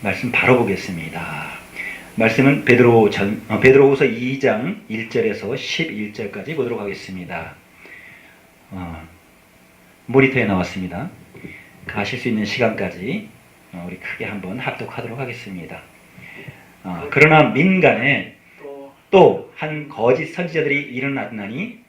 말씀 바로 보겠습니다. 말씀은 베드로후서 2장 1절에서 11절까지 보도록 하겠습니다. 모니터에 나왔습니다. 가실 수 있는 시간까지 우리 크게 한번 합독하도록 하겠습니다. 그러나 민간에 또 한 거짓 선지자들이 일어나니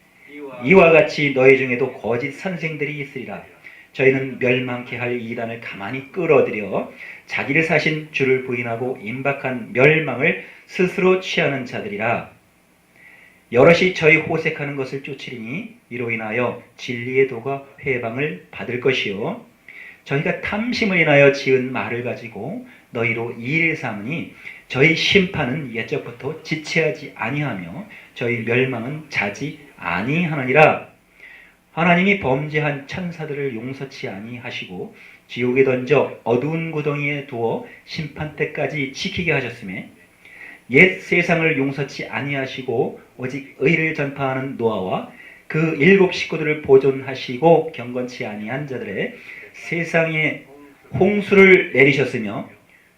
이와 같이 너희 중에도 거짓 선생들이 있으리라. 저희는 멸망케 할 이단을 가만히 끌어들여 자기를 사신 주를 부인하고 임박한 멸망을 스스로 취하는 자들이라. 여럿이 저희 호색하는 것을 쫓으리니 이로 인하여 진리의 도가 회방을 받을 것이요 저희가 탐심을 인하여 지은 말을 가지고 너희로 이를 삼으니 저희 심판은 옛적부터 지체하지 아니하며 저희 멸망은 자지 아니하느니라. 하나님이 범죄한 천사들을 용서치 아니하시고 지옥에 던져 어두운 구덩이에 두어 심판 때까지 지키게 하셨으며 옛 세상을 용서치 아니하시고 오직 의를 전파하는 노아와 그 7 식구들을 보존하시고 경건치 아니한 자들의 세상에 홍수를 내리셨으며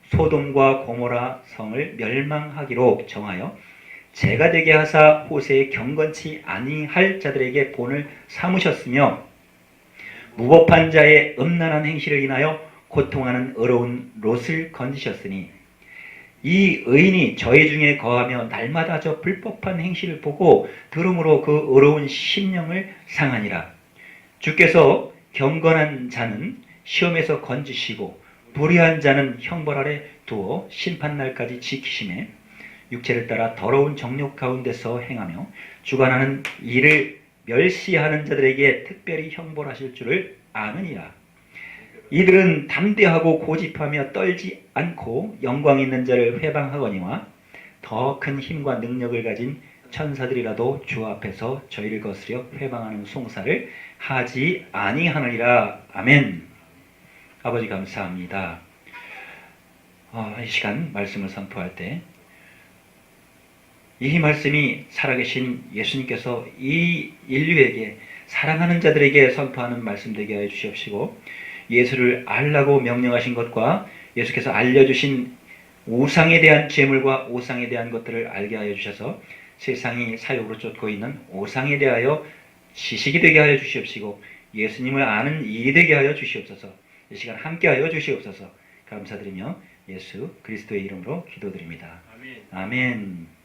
소돔과 고모라 성을 멸망하기로 정하여 재가 되게 하사 호세에 경건치 아니할 자들에게 본을 삼으셨으며 무법한 자의 음란한 행실을 인하여 고통하는 의로운 롯을 건지셨으니 이 의인이 저희 중에 거하며 날마다 저 불법한 행실을 보고 들음으로 그 의로운 심령을 상하니라. 주께서 경건한 자는 시험에서 건지시고 불의한 자는 형벌 아래 두어 심판날까지 지키심에 육체를 따라 더러운 정욕 가운데서 행하며 주관하는 일을 멸시하는 자들에게 특별히 형벌하실 줄을 아느니라. 이들은 담대하고 고집하며 떨지 않고 영광 있는 자를 회방하거니와 더 큰 힘과 능력을 가진 천사들이라도 주 앞에서 저희를 거스려 회방하는 송사를 하지 아니하느니라. 아멘. 아버지 감사합니다. 이 시간 말씀을 선포할 때 이 말씀이 살아계신 예수님께서 이 인류에게 사랑하는 자들에게 선포하는 말씀 되게 하여 주시옵시고 예수를 알라고 명령하신 것과 예수께서 알려주신 우상에 대한 재물과 우상에 대한 것들을 알게 하여 주셔서 세상이 사욕으로 쫓고 있는 우상에 대하여 지식이 되게 하여 주시옵시고 예수님을 아는 일이 되게 하여 주시옵소서. 이 시간 함께 하여 주시옵소서. 감사드리며 예수 그리스도의 이름으로 기도드립니다. 아멘. 아멘.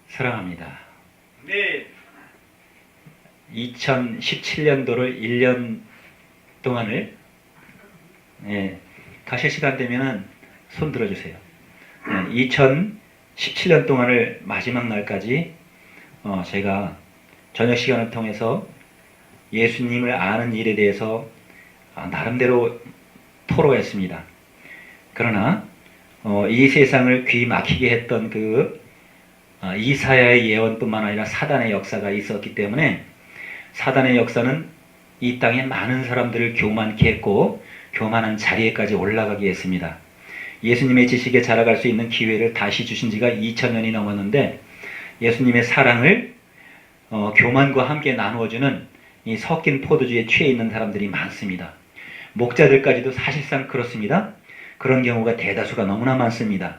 사랑합니다. 네. 2017년도를 1년 동안을 가실 시간 되면은 손 들어주세요. 2017년 동안을 마지막 날까지 제가 저녁 시간을 통해서 예수님을 아는 일에 대해서 나름대로 토로했습니다. 그러나 이 세상을 귀 막히게 했던 그 이사야의 예언뿐만 아니라 사단의 역사가 있었기 때문에 사단의 역사는 이 땅에 많은 사람들을 교만케 했고 교만한 자리에까지 올라가게 했습니다. 예수님의 지식에 자라갈 수 있는 기회를 다시 주신 지가 2000년이 넘었는데 예수님의 사랑을 교만과 함께 나누어주는 이 섞인 포도주에 취해 있는 사람들이 많습니다. 목자들까지도 사실상 그렇습니다. 그런 경우가 대다수가 너무나 많습니다.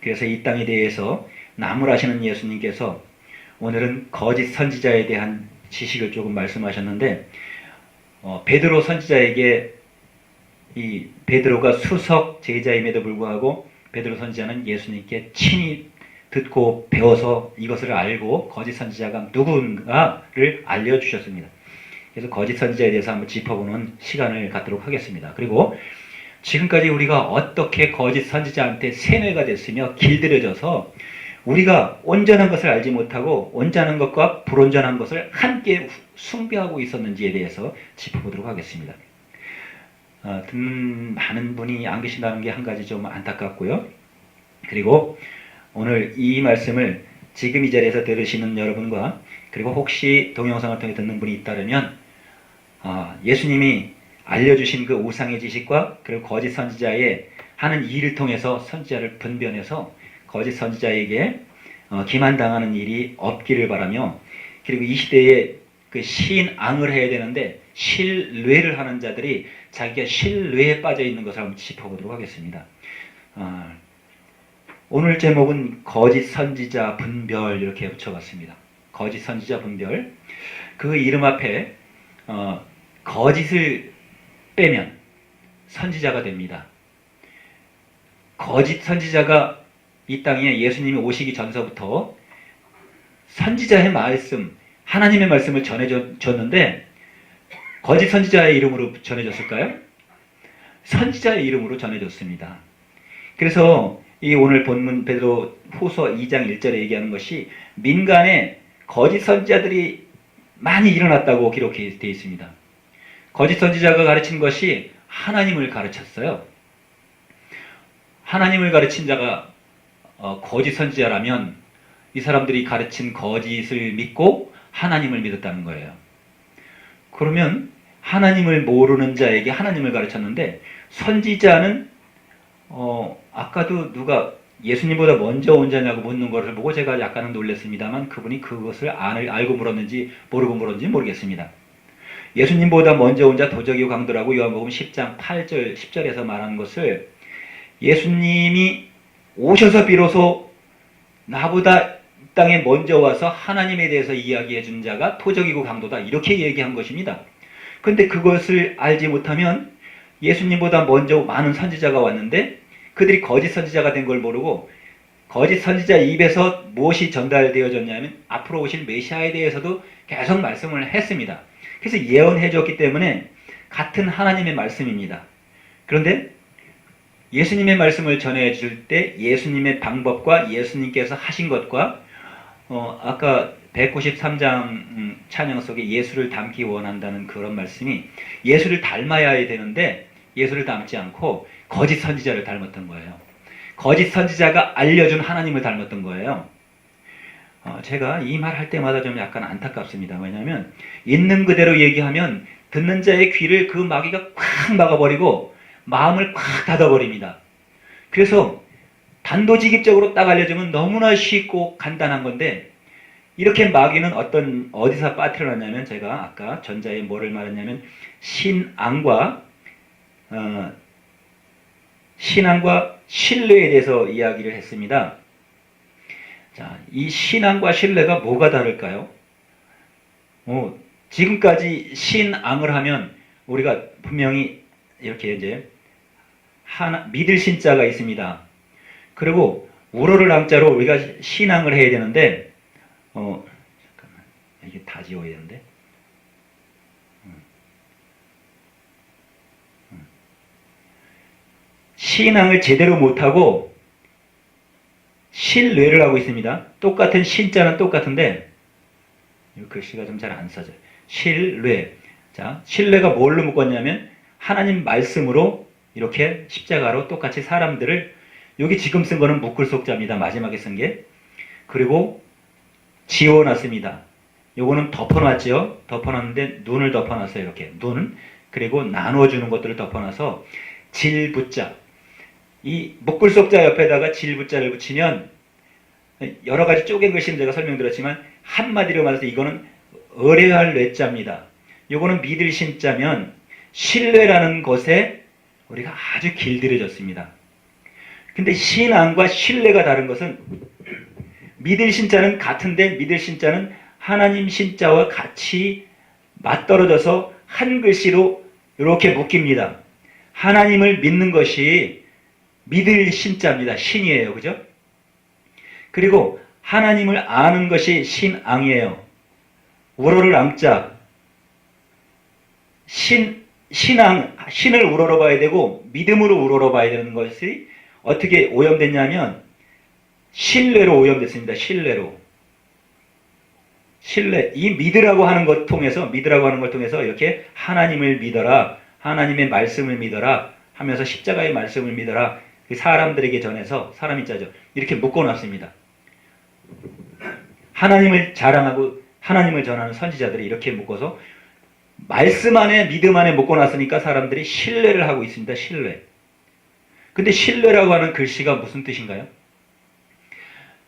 그래서 이 땅에 대해서 나무라시는 예수님께서 오늘은 거짓 선지자에 대한 지식을 조금 말씀하셨는데 베드로 선지자에게 이 베드로가 수석 제자임에도 불구하고 베드로 선지자는 예수님께 친히 듣고 배워서 이것을 알고 거짓 선지자가 누군가를 알려주셨습니다. 그래서 거짓 선지자에 대해서 한번 짚어보는 시간을 갖도록 하겠습니다. 그리고 지금까지 우리가 어떻게 거짓 선지자한테 세뇌가 됐으며 길들여져서 우리가 온전한 것을 알지 못하고 온전한 것과 불온전한 것을 함께 숭배하고 있었는지에 대해서 짚어보도록 하겠습니다. 듣는 많은 분이 안 계신다는 게 한 가지 좀 안타깝고요. 그리고 오늘 이 말씀을 지금 이 자리에서 들으시는 여러분과 그리고 혹시 동영상을 통해 듣는 분이 있다면 예수님이 알려주신 그 우상의 지식과 그리고 거짓 선지자의 하는 일을 통해서 선지자를 분별해서 거짓 선지자에게 기만당하는 일이 없기를 바라며 그리고 이 시대에 그 신앙을 해야 되는데 신뢰를 하는 자들이 자기가 신뢰에 빠져 있는 것을 한번 짚어보도록 하겠습니다. 오늘 제목은 거짓 선지자 분별 이렇게 붙여봤습니다. 거짓 선지자 분별. 그 이름 앞에 거짓을 빼면 선지자가 됩니다. 거짓 선지자가 이 땅에 예수님이 오시기 전서부터 선지자의 말씀, 하나님의 말씀을 전해줬는데 거짓 선지자의 이름으로 전해졌을까요? 선지자의 이름으로 전해졌습니다. 그래서 이 오늘 본문 베드로 후서 2장 1절에 얘기하는 것이 민간에 거짓 선지자들이 많이 일어났다고 기록되어 있습니다. 거짓 선지자가 가르친 것이 하나님을 가르쳤어요. 하나님을 가르친 자가 거짓 선지자라면 이 사람들이 가르친 거짓을 믿고 하나님을 믿었다는 거예요. 그러면 하나님을 모르는 자에게 하나님을 가르쳤는데 선지자는 아까도 누가 예수님보다 먼저 온 자냐고 묻는 것을 보고 제가 약간은 놀랐습니다만 그분이 그것을 알고 물었는지 모르고 물었는지 모르겠습니다. 예수님보다 먼저 온 자 도적이고 강도라고 요한복음 10장 8절 10절에서 말하는 것을 예수님이 오셔서 비로소 나보다 이 땅에 먼저 와서 하나님에 대해서 이야기해 준 자가 토적이고 강도다 이렇게 얘기한 것입니다. 그런데 그것을 알지 못하면 예수님보다 먼저 많은 선지자가 왔는데 그들이 거짓 선지자가 된 걸 모르고 거짓 선지자 입에서 무엇이 전달되어졌냐면 앞으로 오실 메시아에 대해서도 계속 말씀을 했습니다. 그래서 예언해 줬기 때문에 같은 하나님의 말씀입니다. 그런데 예수님의 말씀을 전해줄 때 예수님의 방법과 예수님께서 하신 것과 아까 193장 찬양 속에 예수를 닮기 원한다는 그런 말씀이 예수를 닮아야 되는데 예수를 닮지 않고 거짓 선지자를 닮았던 거예요. 거짓 선지자가 알려준 하나님을 닮았던 거예요. 제가 이 말 할 때마다 좀 약간 안타깝습니다. 왜냐하면 있는 그대로 얘기하면 듣는 자의 귀를 그 마귀가 콱 막아버리고 마음을 콱 닫아버립니다. 그래서 단도직입적으로 딱 알려주면 너무나 쉽고 간단한 건데 이렇게 마귀는 어디서 빠뜨려놨냐면 제가 아까 전자에 뭐를 말했냐면 신앙과 신뢰에 대해서 이야기를 했습니다. 자, 이 신앙과 신뢰가 뭐가 다를까요? 지금까지 신앙을 하면 우리가 분명히 이렇게 이제 믿을 신자가 있습니다. 그리고 우러를 앙자로 우리가 신앙을 해야 되는데 잠깐만 이게 다 지워야 되는데 신앙을 제대로 못하고 신뢰를 하고 있습니다. 똑같은 신자는 똑같은데 이 글씨가 좀 잘 안 써져요. 신뢰. 자, 신뢰가 뭘로 묶었냐면 하나님 말씀으로 이렇게 십자가로 똑같이 사람들을 여기 지금 쓴 거는 묶을 속자입니다. 마지막에 쓴 게. 그리고 지워놨습니다. 요거는 덮어놨죠. 덮어놨는데 눈을 덮어놨어요. 이렇게 눈. 그리고 나눠주는 것들을 덮어놔서 질붙자. 이 묶을 속자 옆에다가 질붙자를 붙이면 여러 가지 쪼갠 글씨는 제가 설명드렸지만 한마디로 말해서 이거는 의뢰할 뇌자입니다. 요거는 믿을 신자면 신뢰라는 것에 우리가 아주 길들여졌습니다. 근데 신앙과 신뢰가 다른 것은 믿을 신자는 같은데 믿을 신자는 하나님 신자와 같이 맞떨어져서 한 글씨로 이렇게 묶입니다. 하나님을 믿는 것이 믿을 신자입니다. 신이에요. 그죠? 그리고 하나님을 아는 것이 신앙이에요. 우러를 앙자. 신을 우러러 봐야 되고 믿음으로 우러러 봐야 되는 것이 어떻게 오염됐냐면 신뢰로 오염됐습니다. 신뢰로. 신뢰. 이 믿으라고 하는 것 통해서 이렇게 하나님을 믿어라. 하나님의 말씀을 믿어라 하면서 십자가의 말씀을 믿어라. 사람들에게 전해서 사람이 짜죠. 이렇게 묶어놨습니다. 하나님을 자랑하고 하나님을 전하는 선지자들이 이렇게 묶어서 말씀 안에 믿음 안에 묶어놨으니까 사람들이 신뢰를 하고 있습니다. 신뢰. 근데 신뢰라고 하는 글씨가 무슨 뜻인가요?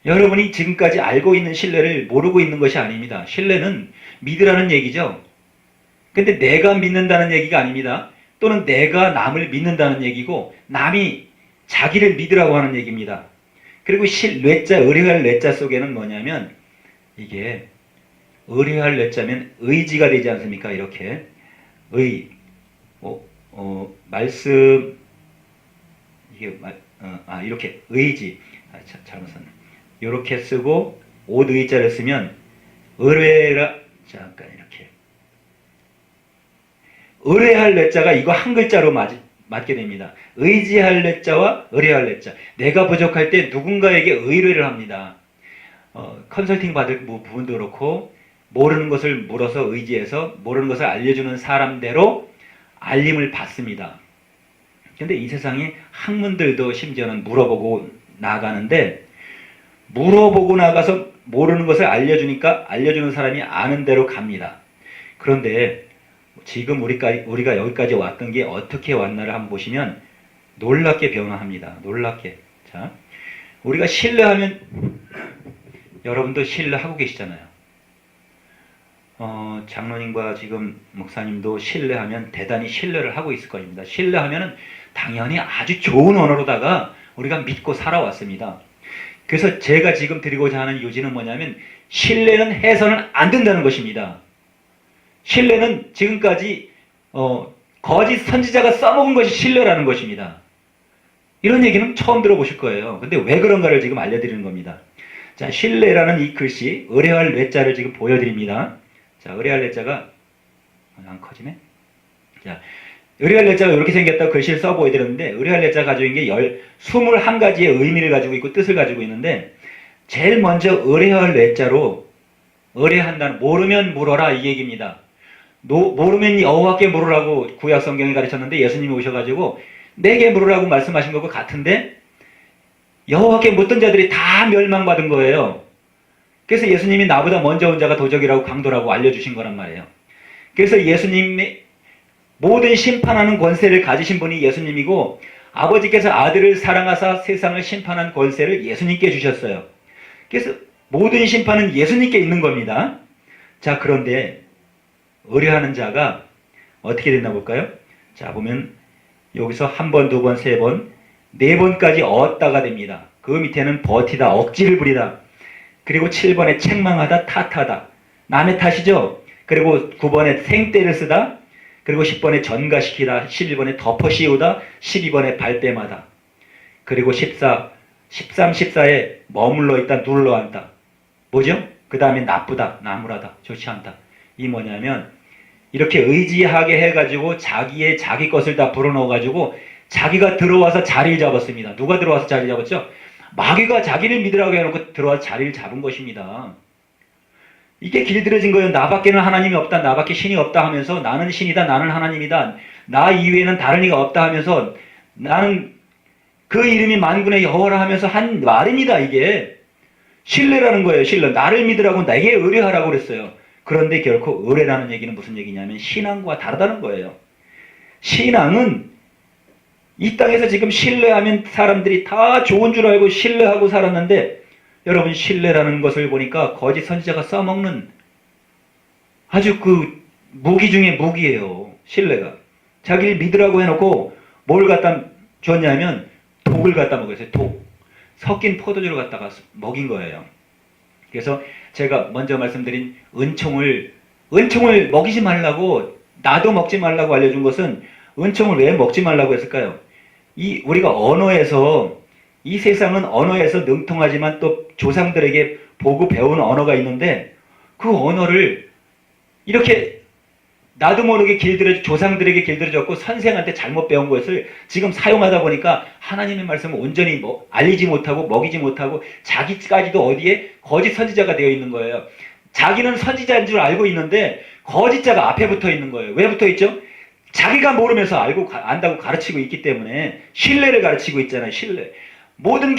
여러분이 지금까지 알고 있는 신뢰를 모르고 있는 것이 아닙니다. 신뢰는 믿으라는 얘기죠. 근데 내가 믿는다는 얘기가 아닙니다. 또는 내가 남을 믿는다는 얘기고 남이 자기를 믿으라고 하는 얘기입니다. 그리고 뇌자, 의뢰할 뇌자 속에는 뭐냐면 이게 의뢰할 뇌자면 의지가 되지 않습니까? 이렇게 말씀 이게 이렇게 의지 잘못 썼네. 이렇게 쓰고 옷 의자를 쓰면 의뢰라 잠깐 이렇게 의뢰할 뇌자가 이거 한 글자로 맞게 됩니다. 의지할 뇌자와 의뢰할 뇌자. 내가 부족할 때 누군가에게 의뢰를 합니다. 컨설팅 받을 부분도 그렇고 모르는 것을 물어서 의지해서 모르는 것을 알려주는 사람대로 알림을 받습니다. 근데 이 세상에 학문들도 심지어는 물어보고 나가는데 물어보고 나가서 모르는 것을 알려주니까 알려주는 사람이 아는 대로 갑니다. 그런데 지금 우리가 여기까지 왔던 게 어떻게 왔나를 한번 보시면 놀랍게 변화합니다. 놀랍게. 자, 우리가 신뢰하면 여러분도 신뢰하고 계시잖아요. 장로님과 지금 목사님도 신뢰하면 대단히 신뢰를 하고 있을 겁니다. 신뢰하면은 당연히 아주 좋은 언어로다가 우리가 믿고 살아왔습니다. 그래서 제가 지금 드리고자 하는 요지는 뭐냐면 신뢰는 해서는 안 된다는 것입니다. 신뢰는 지금까지 거짓 선지자가 써먹은 것이 신뢰라는 것입니다. 이런 얘기는 처음 들어보실 거예요. 근데 왜 그런가를 지금 알려드리는 겁니다. 자, 신뢰라는 이 글씨 의뢰할 뇌자를 지금 보여드립니다. 자, 의뢰할 뇌자가 안 커지네. 자, 의뢰할 뇌자가 이렇게 생겼다고 글씨를 써 보여드렸는데 의뢰할 뇌자가 가지고 있는 게 21가지의 의미를 가지고 있고 뜻을 가지고 있는데 제일 먼저 의뢰할 뇌자로 의뢰한다는 모르면 물어라 이 얘기입니다. 모르면 여호와께 물으라고 구약 성경에 가르쳤는데 예수님이 오셔가지고 내게 물으라고 말씀하신 것과 같은데 여호와께 묻던 자들이 다 멸망받은 거예요. 그래서 예수님이 나보다 먼저 온 자가 도적이라고 강도라고 알려주신 거란 말이에요. 그래서 예수님의 모든 심판하는 권세를 가지신 분이 예수님이고 아버지께서 아들을 사랑하사 세상을 심판한 권세를 예수님께 주셨어요. 그래서 모든 심판은 예수님께 있는 겁니다. 자, 그런데 의뢰하는 자가 어떻게 됐나 볼까요? 자, 보면 여기서 한 번, 두 번, 세 번, 네 번까지 얻다가 됩니다. 그 밑에는 버티다, 억지를 부리다. 그리고 7번에 책망하다, 탓하다. 남의 탓이죠. 그리고 9번에 생떼를 쓰다. 그리고 10번에 전가시키다. 11번에 덮어 씌우다. 12번에 발뺌하다. 그리고 13, 14에 머물러 있다, 눌러 앉다. 뭐죠? 그 다음에 나쁘다, 나무라다, 좋지 않다. 이 뭐냐면 이렇게 의지하게 해가지고 자기 것을 다 불어넣어가지고 자기가 들어와서 자리를 잡았습니다. 누가 들어와서 자리를 잡았죠? 마귀가 자기를 믿으라고 해놓고 들어와서 자리를 잡은 것입니다. 이게 길들여진 거예요. 나밖에는 하나님이 없다. 나밖에 신이 없다 하면서 나는 신이다. 나는 하나님이다. 나 이외에는 다른 이가 없다 하면서 나는 그 이름이 만군의 여호와라 하면서 한 말입니다. 이게 신뢰라는 거예요. 신뢰. 나를 믿으라고 내게 의뢰하라고 그랬어요. 그런데 결코 의뢰라는 얘기는 무슨 얘기냐면 신앙과 다르다는 거예요. 신앙은 이 땅에서 지금 신뢰하면 사람들이 다 좋은 줄 알고 신뢰하고 살았는데 여러분 신뢰라는 것을 보니까 거짓 선지자가 써먹는 아주 그 무기 중에 무기예요. 신뢰가. 자기를 믿으라고 해놓고 뭘 갖다 줬냐면 독을 갖다 먹였어요. 독. 섞인 포도주를 갖다가 먹인 거예요. 그래서 제가 먼저 말씀드린 은총을 먹이지 말라고 나도 먹지 말라고 알려준 것은 은총을 왜 먹지 말라고 했을까요? 우리가 언어에서 이 세상은 언어에서 능통하지만 또 조상들에게 보고 배운 언어가 있는데 그 언어를 이렇게 나도 모르게 조상들에게 길들여졌고 선생한테 잘못 배운 것을 지금 사용하다 보니까 하나님의 말씀을 온전히 알리지 못하고 먹이지 못하고 자기까지도 어디에 거짓 선지자가 되어 있는 거예요. 자기는 선지자인 줄 알고 있는데 거짓자가 앞에 붙어 있는 거예요. 왜 붙어 있죠? 자기가 모르면서 안다고 가르치고 있기 때문에 신뢰를 가르치고 있잖아요. 신뢰. 모든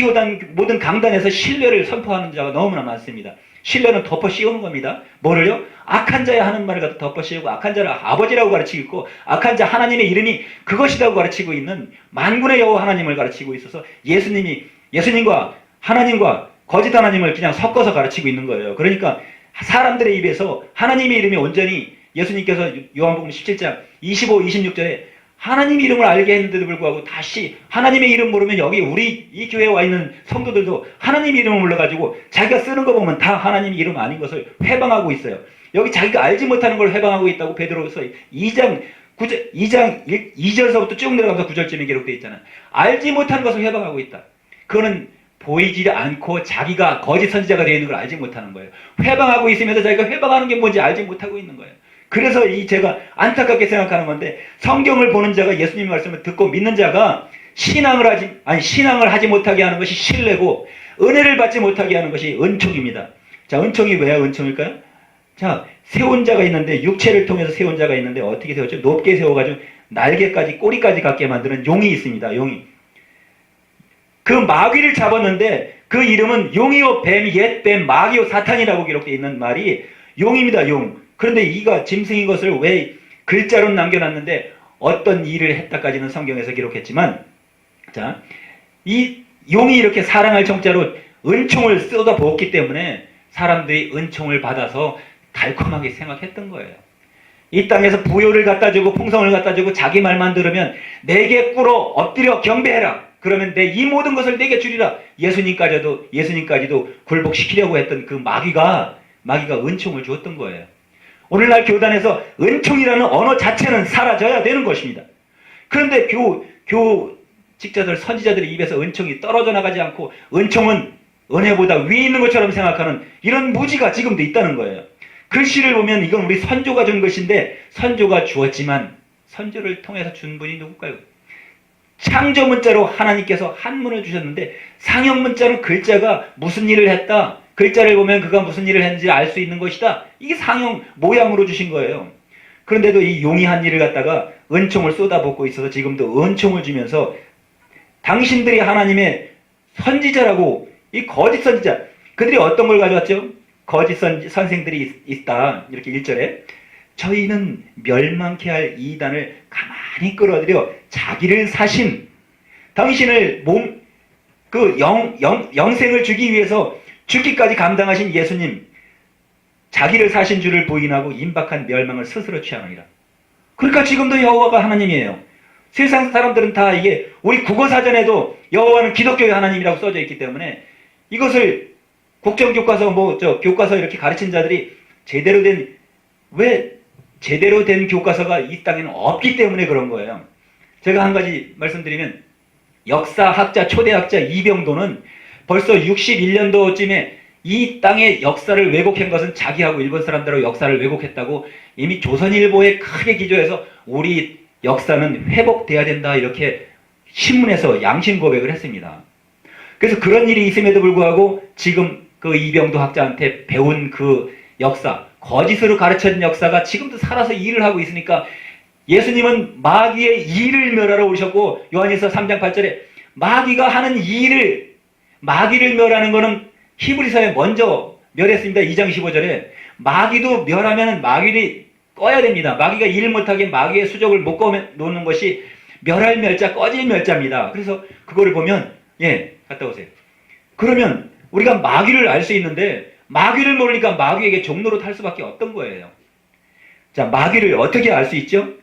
강단에서 신뢰를 선포하는 자가 너무나 많습니다. 신뢰는 덮어 씌우는 겁니다. 뭐를요? 악한 자야 하는 말을 갖다 덮어 씌우고 악한 자를 아버지라고 가르치고 있고 악한 자 하나님의 이름이 그것이라고 가르치고 있는 만군의 여호와 하나님을 가르치고 있어서 예수님과 하나님과 거짓 하나님을 그냥 섞어서 가르치고 있는 거예요. 그러니까 사람들의 입에서 하나님의 이름이 온전히 예수님께서 요한복음 17장 25, 26절에 하나님의 이름을 알게 했는데도 불구하고 다시 하나님의 이름 모르면 여기 우리 이 교회에 와 있는 성도들도 하나님의 이름을 몰라가지고 자기가 쓰는 거 보면 다 하나님의 이름 아닌 것을 회방하고 있어요. 여기 자기가 알지 못하는 걸 회방하고 있다고 베드로서 2장 2절서부터 쭉 내려가면서 9절쯤에 기록되어 있잖아요. 알지 못하는 것을 회방하고 있다. 그거는 보이지 않고 자기가 거짓 선지자가 되어 있는 걸 알지 못하는 거예요. 회방하고 있으면서 자기가 회방하는 게 뭔지 알지 못하고 있는 거예요. 그래서 제가 안타깝게 생각하는 건데, 성경을 보는 자가 예수님의 말씀을 듣고 믿는 자가 신앙을 하지 못하게 하는 것이 신뢰고, 은혜를 받지 못하게 하는 것이 은총입니다. 자, 은총이 왜 은총일까요? 자, 세운 자가 있는데, 육체를 통해서 세운 자가 있는데 어떻게 세웠죠? 높게 세워가지고 날개까지 꼬리까지 갖게 만드는 용이 있습니다. 용이. 그 마귀를 잡았는데 그 이름은 용이요 뱀, 옛뱀, 마귀요 사탄이라고 기록되어 있는 말이 용입니다. 용. 그런데 이가 짐승인 것을 왜 글자로 남겨놨는데 어떤 일을 했다까지는 성경에서 기록했지만, 자, 이 용이 이렇게 사랑할 정자로 은총을 쏟아부었기 때문에 사람들이 은총을 받아서 달콤하게 생각했던 거예요. 이 땅에서 부요를 갖다 주고 풍성을 갖다 주고 자기 말만 들으면 내게 꿇어 엎드려 경배해라. 그러면 내 이 모든 것을 내게 주리라. 예수님까지도 굴복시키려고 했던 그 마귀가 은총을 주었던 거예요. 오늘날 교단에서 은총이라는 언어 자체는 사라져야 되는 것입니다. 그런데 교직자들, 선지자들의 입에서 은총이 떨어져 나가지 않고 은총은 은혜보다 위에 있는 것처럼 생각하는 이런 무지가 지금도 있다는 거예요. 글씨를 보면 이건 우리 선조가 준 것인데, 선조가 주었지만 선조를 통해서 준 분이 누굴까요? 창조 문자로 하나님께서 한문을 주셨는데, 상형 문자는 글자가 무슨 일을 했다, 글자를 보면 그가 무슨 일을 했는지 알 수 있는 것이다. 이게 상형 모양으로 주신 거예요. 그런데도 이 용이 한 일을 갖다가 은총을 쏟아붓고 있어서 지금도 은총을 주면서 당신들이 하나님의 선지자라고, 이 거짓 선지자, 그들이 어떤 걸 가져왔죠? 거짓 선생들이 있다. 이렇게 1절에 저희는 멸망케 할 이단을 가만히 끌어들여 자기를 사신, 당신을 영생을 주기 위해서 죽기까지 감당하신 예수님, 자기를 사신 줄을 부인하고 임박한 멸망을 스스로 취하느니라. 그러니까 지금도 여호와가 하나님이에요. 세상 사람들은 다 이게 우리 국어사전에도 여호와는 기독교의 하나님이라고 써져 있기 때문에 이것을 국정교과서 교과서 이렇게 가르친 자들이 제대로 된 교과서가 이 땅에는 없기 때문에 그런 거예요. 제가 한 가지 말씀드리면, 역사학자, 초대학자 이병도는 벌써 61년도쯤에 이 땅의 역사를 왜곡한 것은 자기하고 일본 사람들하고 역사를 왜곡했다고 이미 조선일보에 크게 기조해서 우리 역사는 회복돼야 된다, 이렇게 신문에서 양심 고백을 했습니다. 그래서 그런 일이 있음에도 불구하고 지금 그 이병도 학자한테 배운 그 역사, 거짓으로 가르쳐진 역사가 지금도 살아서 일을 하고 있으니까, 예수님은 마귀의 일을 멸하러 오셨고, 요한일서 3장 8절에 마귀가 하는 일을, 마귀를 멸하는 것은 히브리서에 먼저 멸했습니다. 2장 15절에 마귀도 멸하면 마귀를 꺼야 됩니다. 마귀가 일 못하게 마귀의 수족을 못 꺼놓는 것이 멸할 멸자, 꺼질 멸자입니다. 그래서 그거를 보면, 갔다 오세요. 그러면 우리가 마귀를 알 수 있는데, 마귀를 모르니까 마귀에게 종로로 탈 수밖에 없던 거예요. 자, 마귀를 어떻게 알 수 있죠?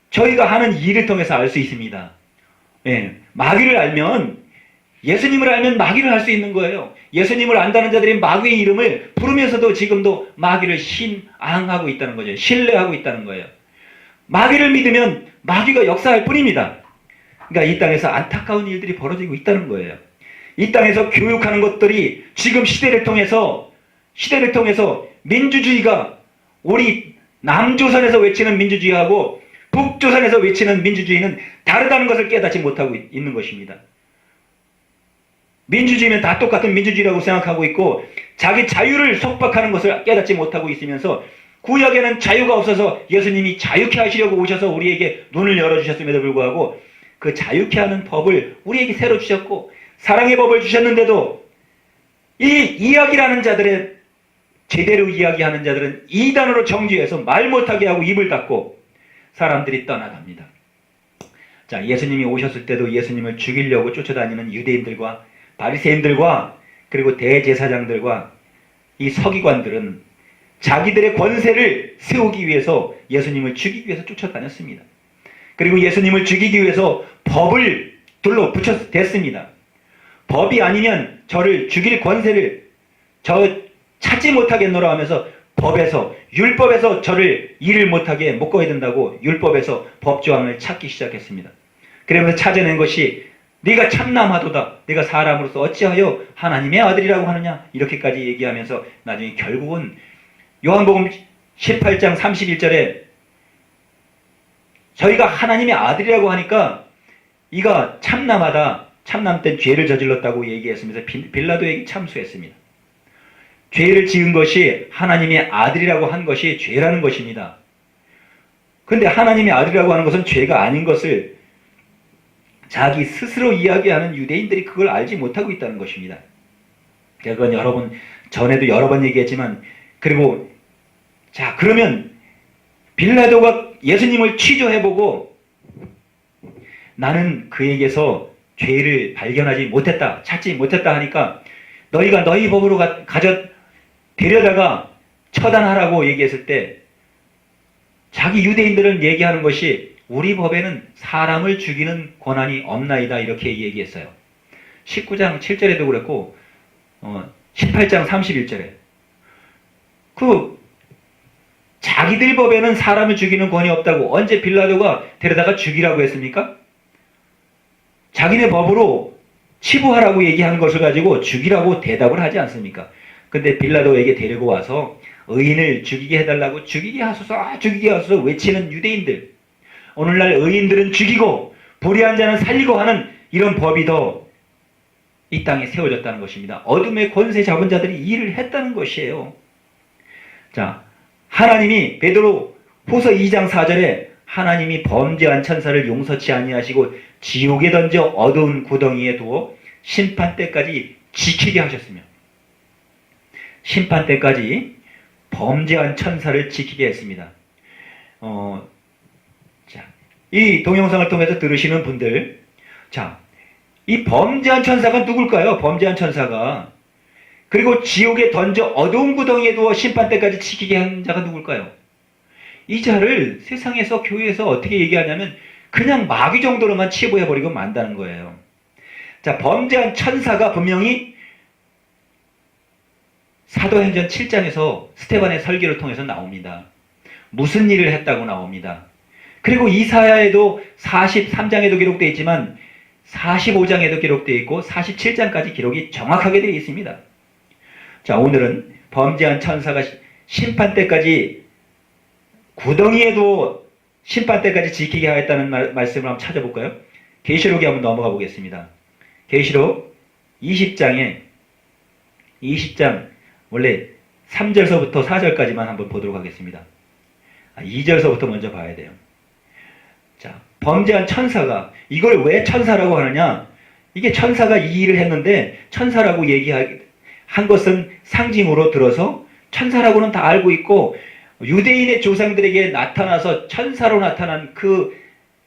저희가 하는 일을 통해서 알 수 있습니다. 마귀를 알면, 예수님을 알면 마귀를 알 수 있는 거예요. 예수님을 안다는 자들이 마귀의 이름을 부르면서도 지금도 마귀를 신앙하고 있다는 거죠. 신뢰하고 있다는 거예요. 마귀를 믿으면 마귀가 역사할 뿐입니다. 그러니까 이 땅에서 안타까운 일들이 벌어지고 있다는 거예요. 이 땅에서 교육하는 것들이 지금 시대를 통해서 민주주의가, 우리 남조선에서 외치는 민주주의하고 북조선에서 외치는 민주주의는 다르다는 것을 깨닫지 못하고 있는 것입니다. 민주주의면 다 똑같은 민주주의라고 생각하고 있고, 자기 자유를 속박하는 것을 깨닫지 못하고 있으면서, 구약에는 자유가 없어서 예수님이 자유케 하시려고 오셔서 우리에게 눈을 열어주셨음에도 불구하고 그 자유케 하는 법을 우리에게 새로 주셨고, 사랑의 법을 주셨는데도 이 이야기라는 자들의, 제대로 이야기하는 자들은 이단으로 정죄해서 말 못하게 하고 입을 닫고 사람들이 떠나갑니다. 자, 예수님이 오셨을 때도 예수님을 죽이려고 쫓아다니는 유대인들과 바리새인들과 그리고 대제사장들과 이 서기관들은 자기들의 권세를 세우기 위해서 예수님을 죽이기 위해서 쫓아다녔습니다. 그리고 예수님을 죽이기 위해서 법을 둘러 붙였댔습니다. 법이 아니면 저를 죽일 권세를 저 찾지 못하겠노라 하면서 법에서, 율법에서 저를 일을 못하게 묶어야 된다고 율법에서 법조항을 찾기 시작했습니다. 그러면서 찾아낸 것이 네가 참남하도다, 네가 사람으로서 어찌하여 하나님의 아들이라고 하느냐, 이렇게까지 얘기하면서 나중에 결국은 요한복음 18장 31절에 저희가 하나님의 아들이라고 하니까 이가 참남하다, 참남된 죄를 저질렀다고 얘기했으면서 빌라도에게 참수했습니다. 죄를 지은 것이 하나님의 아들이라고 한 것이 죄라는 것입니다. 그런데 하나님의 아들이라고 하는 것은 죄가 아닌 것을 자기 스스로 이야기하는 유대인들이 그걸 알지 못하고 있다는 것입니다. 제가 그건 전에도 여러 번 얘기했지만, 그리고 자, 그러면 빌라도가 예수님을 취조해보고 나는 그에게서 죄를 발견하지 못했다, 찾지 못했다 하니까 너희가 너희 법으로 데려다가 처단하라고 얘기했을 때 자기 유대인들은 얘기하는 것이 우리 법에는 사람을 죽이는 권한이 없나이다, 이렇게 얘기했어요. 19장 7절에도 그랬고 18장 31절에 자기들 법에는 사람을 죽이는 권이 없다고 언제 빌라도가 데려다가 죽이라고 했습니까? 자기네 법으로 치부하라고 얘기한 것을 가지고 죽이라고 대답을 하지 않습니까? 근데 빌라도에게 데리고 와서 의인을 죽이게 해달라고 죽이게 하소서, 죽이게 하소서 외치는 유대인들, 오늘날 의인들은 죽이고 불의한 자는 살리고 하는 이런 법이 더 이 땅에 세워졌다는 것입니다. 어둠의 권세 잡은 자들이 이 일을 했다는 것이에요. 자, 하나님이 베드로 후서 2장 4절에 하나님이 범죄한 천사를 용서치 아니하시고 지옥에 던져 어두운 구덩이에 두어 심판 때까지 지키게 하셨으며, 심판 때까지 범죄한 천사를 지키게 했습니다. 자, 이 동영상을 통해서 들으시는 분들, 자, 이 범죄한 천사가 누굴까요? 범죄한 천사가. 그리고 지옥에 던져 어두운 구덩이에 두어 심판 때까지 지키게 한 자가 누굴까요? 이 자를 세상에서, 교회에서 어떻게 얘기하냐면 그냥 마귀 정도로만 치부해버리고 만다는 거예요. 자, 범죄한 천사가 분명히 사도행전 7장에서 스데반의 설교를 통해서 나옵니다. 무슨 일을 했다고 나옵니다. 그리고 이사야에도 43장에도 기록되어 있지만 45장에도 기록되어 있고 47장까지 기록이 정확하게 되어 있습니다. 자, 오늘은 범죄한 천사가 심판 때까지 구덩이에도 심판 때까지 지키게 하였다는 말씀을 한번 찾아볼까요? 계시록에 한번 넘어가 보겠습니다. 계시록 20장 원래 3절서부터 4절까지만 한번 보도록 하겠습니다. 2절서부터 먼저 봐야 돼요. 자, 범죄한 천사가, 이걸 왜 천사라고 하느냐? 이게 천사가 이 일을 했는데 천사라고 얘기한 것은 상징으로 들어서 천사라고는 다 알고 있고 유대인의 조상들에게 나타나서 천사로 나타난 그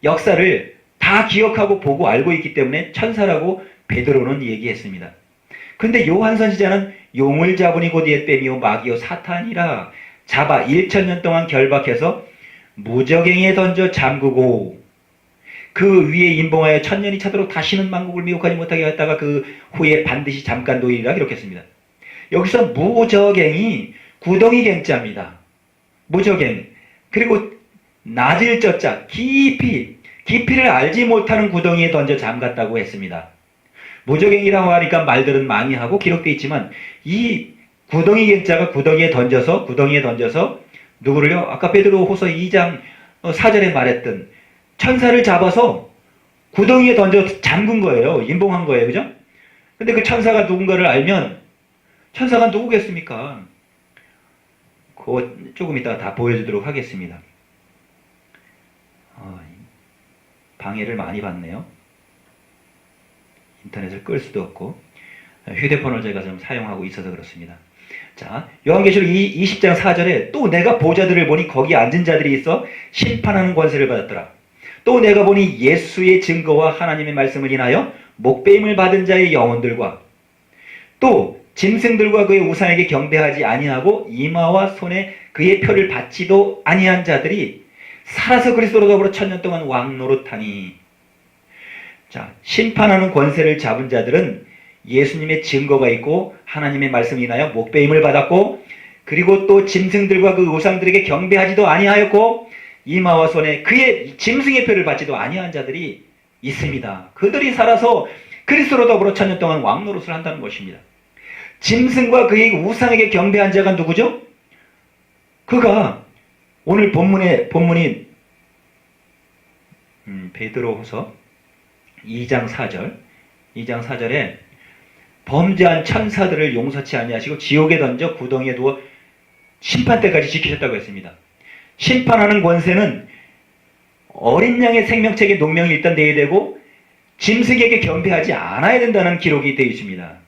역사를 다 기억하고 보고 알고 있기 때문에 천사라고 베드로는 얘기했습니다. 근데 요한 선지자는 용을 잡으니 곧 옛뱀이요 마귀요 사탄이라 잡아 1000년 동안 결박해서 무저갱이에 던져 잠그고 그 위에 임봉하여 1000년이 차도록 다시는 만국을 미혹하지 못하게 했다가 그 후에 반드시 잠깐 노이리라 기록했습니다. 여기서 무저갱이 구덩이 갱자입니다. 무저갱. 그리고 낮을 젖자 깊이를 알지 못하는 구덩이에 던져 잠갔다고 했습니다. 무저갱이라고 하니까 말들은 많이 하고 기록되어 있지만 이 구덩이 갱자가 구덩이에 던져서 누구를요? 아까 베드로 후서 2장 4절에 말했던 천사를 잡아서 구덩이에 던져 잠근 거예요. 임봉한 거예요. 그죠? 근데 그 천사가 누군가를 알면 천사가 누구겠습니까? 그거 조금 이따가 다 보여주도록 하겠습니다. 방해를 많이 받네요. 인터넷을 끌 수도 없고 휴대폰을 제가 좀 사용하고 있어서 그렇습니다. 자, 요한계시록 20장 4절에 또 내가 보좌들을 보니 거기 앉은 자들이 있어 심판하는 권세를 받았더라. 또 내가 보니 예수의 증거와 하나님의 말씀을 인하여 목배임을 받은 자의 영혼들과 또 짐승들과 그의 우상에게 경배하지 아니하고 이마와 손에 그의 표를 받지도 아니한 자들이 살아서 그리스도로 더불어 1000년 동안 왕노릇하니. 자, 심판하는 권세를 잡은 자들은 예수님의 증거가 있고 하나님의 말씀이 인하여 목배임을 받았고, 그리고 또 짐승들과 그 우상들에게 경배하지도 아니하였고 이마와 손에 그의 짐승의 표를 받지도 아니한 자들이 있습니다. 그들이 살아서 그리스도로 더불어 1000년 동안 왕노릇을 한다는 것입니다. 짐승과 그의 우상에게 경배한 자가 누구죠? 그가 오늘 본문이 베드로후서 2장 4절에 범죄한 천사들을 용서치 아니하시고 지옥에 던져 구덩이에 두어 심판 때까지 지키셨다고 했습니다. 심판하는 권세는 어린 양의 생명책에 농명이 일단 내야 되고 짐승에게 경배하지 않아야 된다는 기록이 되어 있습니다.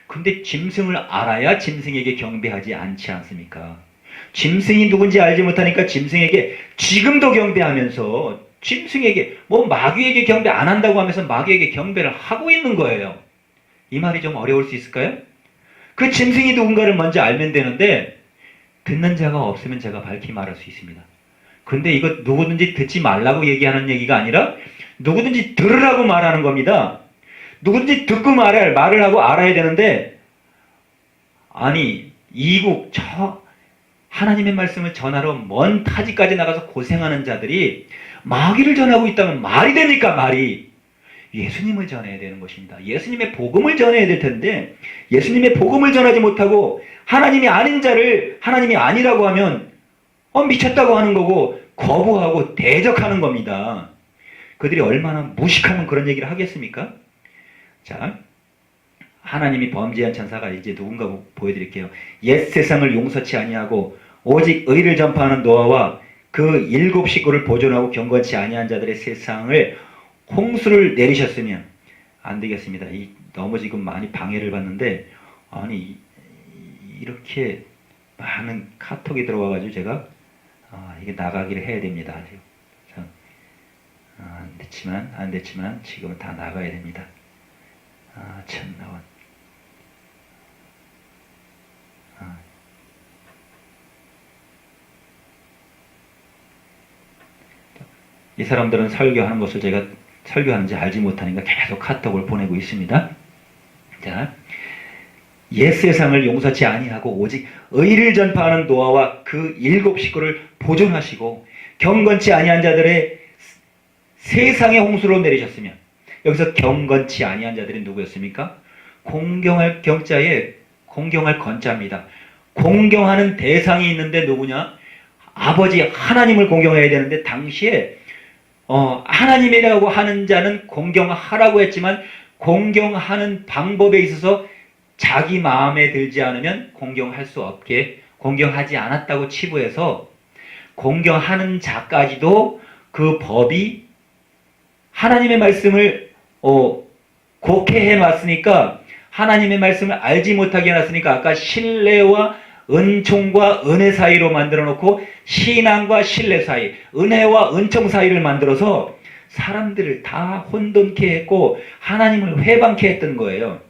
근데 짐승을 알아야 짐승에게 경배하지 않지 않습니까? 짐승이 누군지 알지 못하니까 짐승에게 지금도 경배하면서 짐승에게 마귀에게 경배 안 한다고 하면서 마귀에게 경배를 하고 있는 거예요. 이 말이 좀 어려울 수 있을까요? 그 짐승이 누군가를 먼저 알면 되는데 듣는 자가 없으면 제가 밝히 말할 수 있습니다. 근데 이거 누구든지 듣지 말라고 얘기하는 얘기가 아니라 누구든지 들으라고 말하는 겁니다. 누구든지 듣고 말을 하고 알아야 되는데, 아니 이국 저 하나님의 말씀을 전하러 먼 타지까지 나가서 고생하는 자들이 마귀를 전하고 있다면 말이 됩니까? 말이. 예수님을 전해야 되는 것입니다. 예수님의 복음을 전해야 될 텐데 예수님의 복음을 전하지 못하고 하나님이 아닌 자를 하나님이 아니라고 하면 미쳤다고 하는 거고 거부하고 대적하는 겁니다. 그들이 얼마나 무식하면 그런 얘기를 하겠습니까? 자, 하나님이 범죄한 천사가 이제 누군가 보여드릴게요. 옛 세상을 용서치 아니하고 오직 의를 전파하는 노아와 그 7 식구를 보존하고 경건치 아니한 자들의 세상을 홍수를 내리셨으면 안 되겠습니다. 너무 지금 많이 방해를 받는데, 아니 이렇게 많은 카톡이 들어와가지고 제가 이게 나가기를 해야 됩니다. 아주 안 됐지만 지금은 다 나가야 됩니다. 참나원. 이 사람들은 설교하는 것을 제가 설교하는지 알지 못하니까 계속 카톡을 보내고 있습니다. 자, 옛 세상을 용서치 아니하고 오직 의를 전파하는 노아와 그 7 식구를 보존하시고 경건치 아니한 자들의 세상의 홍수로 내리셨으면, 여기서 경건치 아니한 자들이 누구였습니까? 공경할 경자에 공경할 건자입니다. 공경하는 대상이 있는데 누구냐? 아버지 하나님을 공경해야 되는데 당시에 하나님이라고 하는 자는 공경하라고 했지만 공경하는 방법에 있어서 자기 마음에 들지 않으면 공경할 수 없게 공경하지 않았다고 치부해서 공경하는 자까지도 그 법이 하나님의 말씀을 곡해해 놨으니까, 하나님의 말씀을 알지 못하게 해놨으니까 아까 신뢰와 은총과 은혜 사이로 만들어 놓고 신앙과 신뢰 사이, 은혜와 은총 사이를 만들어서 사람들을 다 혼돈케 했고 하나님을 회방케 했던 거예요.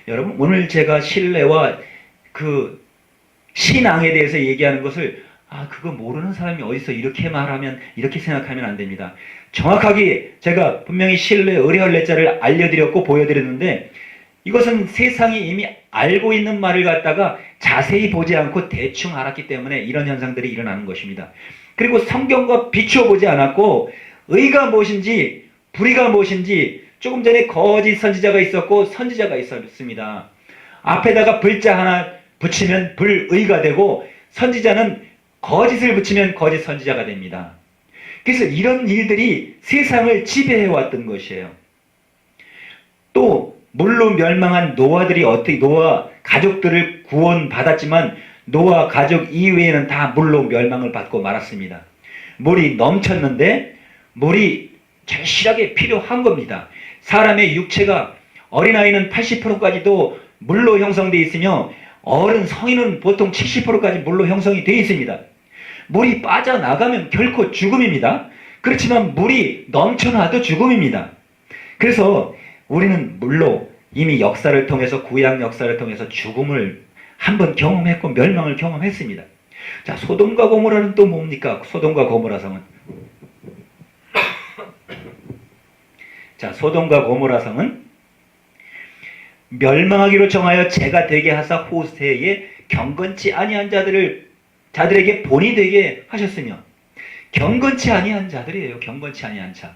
여러분, 오늘 제가 신뢰와 그 신앙에 대해서 얘기하는 것을 그거 모르는 사람이 어디서 이렇게 말하면, 이렇게 생각하면 안 됩니다. 정확하게 제가 분명히 신뢰, 의뢰할례자를 알려드렸고 보여드렸는데, 이것은 세상이 이미 알고 있는 말을 갖다가 자세히 보지 않고 대충 알았기 때문에 이런 현상들이 일어나는 것입니다. 그리고 성경과 비추어 보지 않았고 의가 무엇인지 불의가 무엇인지, 조금 전에 거짓 선지자가 있었고 선지자가 있었습니다. 앞에다가 불자 하나 붙이면 불의가 되고 선지자는 거짓을 붙이면 거짓 선지자가 됩니다. 그래서 이런 일들이 세상을 지배해왔던 것이에요. 또 물로 멸망한 노아들이 어떻게, 노아 가족들을 구원받았지만 노아 가족 이외에는 다 물로 멸망을 받고 말았습니다. 물이 넘쳤는데 물이 절실하게 필요한 겁니다. 사람의 육체가, 어린아이는 80%까지도 물로 형성되어 있으며 성인은 보통 70%까지 물로 형성이 되어 있습니다. 물이 빠져나가면 결코 죽음입니다. 그렇지만 물이 넘쳐나도 죽음입니다. 그래서 우리는 물로 이미 역사를 통해서 구약 역사를 통해서 죽음을 한번 경험했고 멸망을 경험했습니다. 자, 소돔과 고모라는 또 뭡니까? 소돔과 고모라 성은 자, 소돔과 고모라 성은 멸망하기로 정하여 죄가 되게 하사 호세에 경건치 아니한 자들에게 본이 되게 하셨으며 경건치 아니한 자들이에요. 경건치 아니한 자.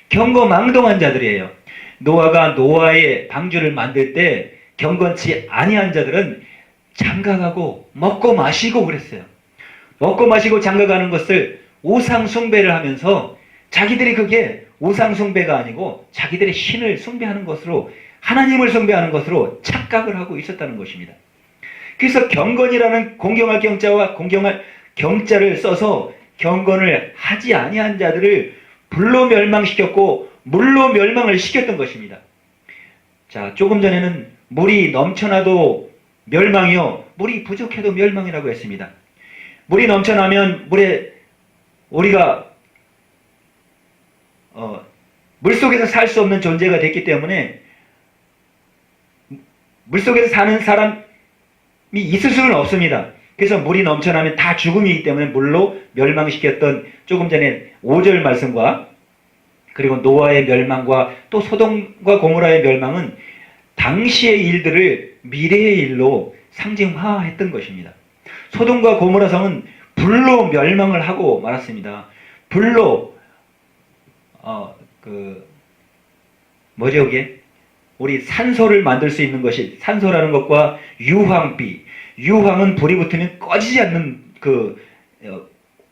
경거망동한 자들이에요. 노아가 노아의 방주를 만들 때 경건치 아니한 자들은 장가가고 먹고 마시고 그랬어요. 먹고 마시고 장가가는 것을 우상 숭배를 하면서 자기들이 그게 우상 숭배가 아니고 자기들의 신을 숭배하는 것으로 하나님을 숭배하는 것으로 착각을 하고 있었다는 것입니다. 그래서 경건이라는 공경할 경자와 공경할 경자를 써서 경건을 하지 아니한 자들을 불로 멸망시켰고 물로 멸망을 시켰던 것입니다. 자, 조금 전에는 물이 넘쳐나도 멸망이요, 물이 부족해도 멸망이라고 했습니다. 물이 넘쳐나면 우리가 물속에서 살 수 없는 존재가 됐기 때문에 물속에서 사는 사람이 있을 수는 없습니다. 그래서 물이 넘쳐나면 다 죽음이기 때문에 물로 멸망시켰던 조금 전에 5절 말씀과 그리고 노아의 멸망과 또 소돔과 고모라의 멸망은 당시의 일들을 미래의 일로 상징화했던 것입니다. 소돔과 고모라 성은 불로 멸망을 하고 말았습니다. 불로 뭐죠 이게? 우리 산소를 만들 수 있는 것이 산소라는 것과 유황비. 유황은 불이 붙으면 꺼지지 않는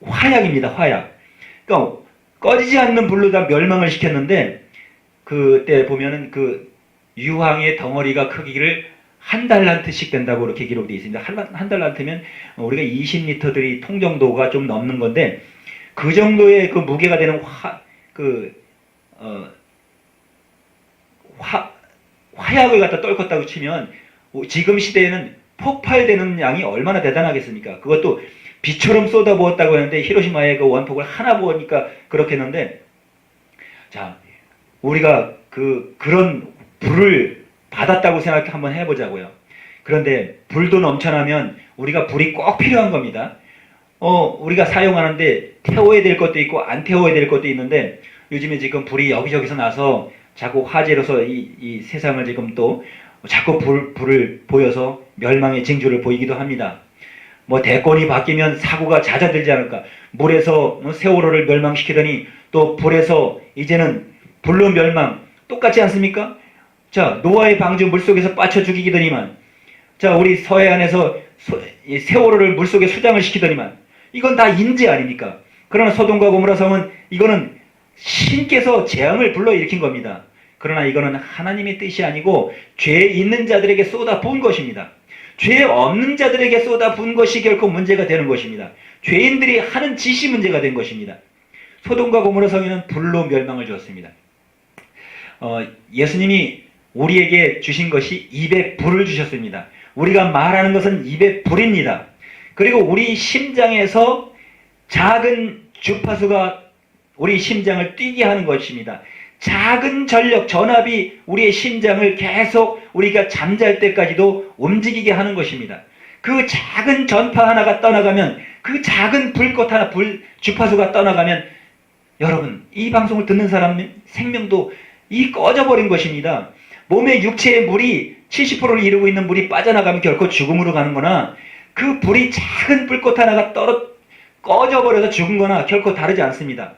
화약입니다. 화약. 그러니까 꺼지지 않는 불로 다 멸망을 시켰는데 그때 보면은 그 유황의 덩어리가 크기를 한 달란트씩 된다고 이렇게 기록되어 있습니다. 한 달란트면 우리가 20리터들이 통 정도가 좀 넘는 건데 그 정도의 그 무게가 되는 화약을 갖다 떨궜다고 치면 지금 시대에는 폭발되는 양이 얼마나 대단하겠습니까? 그것도 비처럼 쏟아부었다고 하는데 히로시마의 그 원폭을 하나 부으니까 그렇게 했는데, 자, 우리가 그런 불을 받았다고 생각해 한번 해보자고요. 그런데 불도 넘쳐나면 우리가 불이 꼭 필요한 겁니다. 우리가 사용하는데 태워야 될 것도 있고 안 태워야 될 것도 있는데 요즘에 지금 불이 여기저기서 나서 자꾸 화재로서 이 세상을 지금 또 자꾸 불을 보여서 멸망의 징조를 보이기도 합니다. 뭐 대권이 바뀌면 사고가 잦아들지 않을까. 물에서 세월호를 멸망시키더니 또 불에서 이제는 불로 멸망. 똑같지 않습니까? 자, 노아의 방주 물속에서 빠쳐 죽이기더니만, 자, 우리 서해안에서 세월호를 물속에 수장을 시키더니만, 이건 다 인재 아닙니까? 그러나 소돔과 고모라 성은 이거는 신께서 재앙을 불러일으킨 겁니다. 그러나 이거는 하나님의 뜻이 아니고 죄 있는 자들에게 쏟아 부은 것입니다. 죄 없는 자들에게 쏟아 부은 것이 결코 문제가 되는 것입니다. 죄인들이 하는 짓이 문제가 된 것입니다. 소돔과 고모라 성에는 불로 멸망을 주었습니다. 예수님이 우리에게 주신 것이 입에 불을 주셨습니다. 우리가 말하는 것은 입에 불입니다. 그리고 우리 심장에서 작은 주파수가 우리 심장을 뛰게 하는 것입니다. 작은 전력, 전압이 우리의 심장을 계속 우리가 잠잘 때까지도 움직이게 하는 것입니다. 그 작은 전파 하나가 떠나가면, 그 작은 불꽃 하나, 주파수가 떠나가면, 여러분, 이 방송을 듣는 사람 생명도 꺼져버린 것입니다. 몸의 육체의 물이 70%를 이루고 있는 물이 빠져나가면 결코 죽음으로 가는 거나, 그 불이 작은 불꽃 하나가 꺼져버려서 죽은 거나 결코 다르지 않습니다.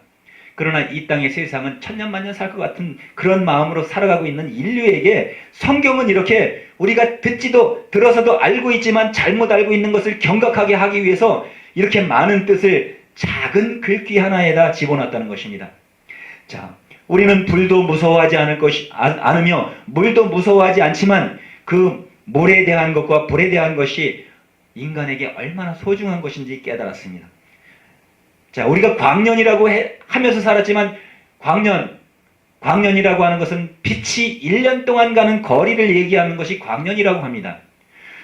그러나 이 땅의 세상은 천년만년 살 것 같은 그런 마음으로 살아가고 있는 인류에게 성경은 이렇게 우리가 들어서도 알고 있지만 잘못 알고 있는 것을 경각하게 하기 위해서 이렇게 많은 뜻을 작은 글귀 하나에다 집어넣었다는 것입니다. 자, 우리는 불도 무서워하지 않으며 물도 무서워하지 않지만 그 물에 대한 것과 불에 대한 것이 인간에게 얼마나 소중한 것인지 깨달았습니다. 자, 우리가 광년이라고 하면서 살았지만 광년이라고 하는 것은 빛이 1년 동안 가는 거리를 얘기하는 것이 광년이라고 합니다.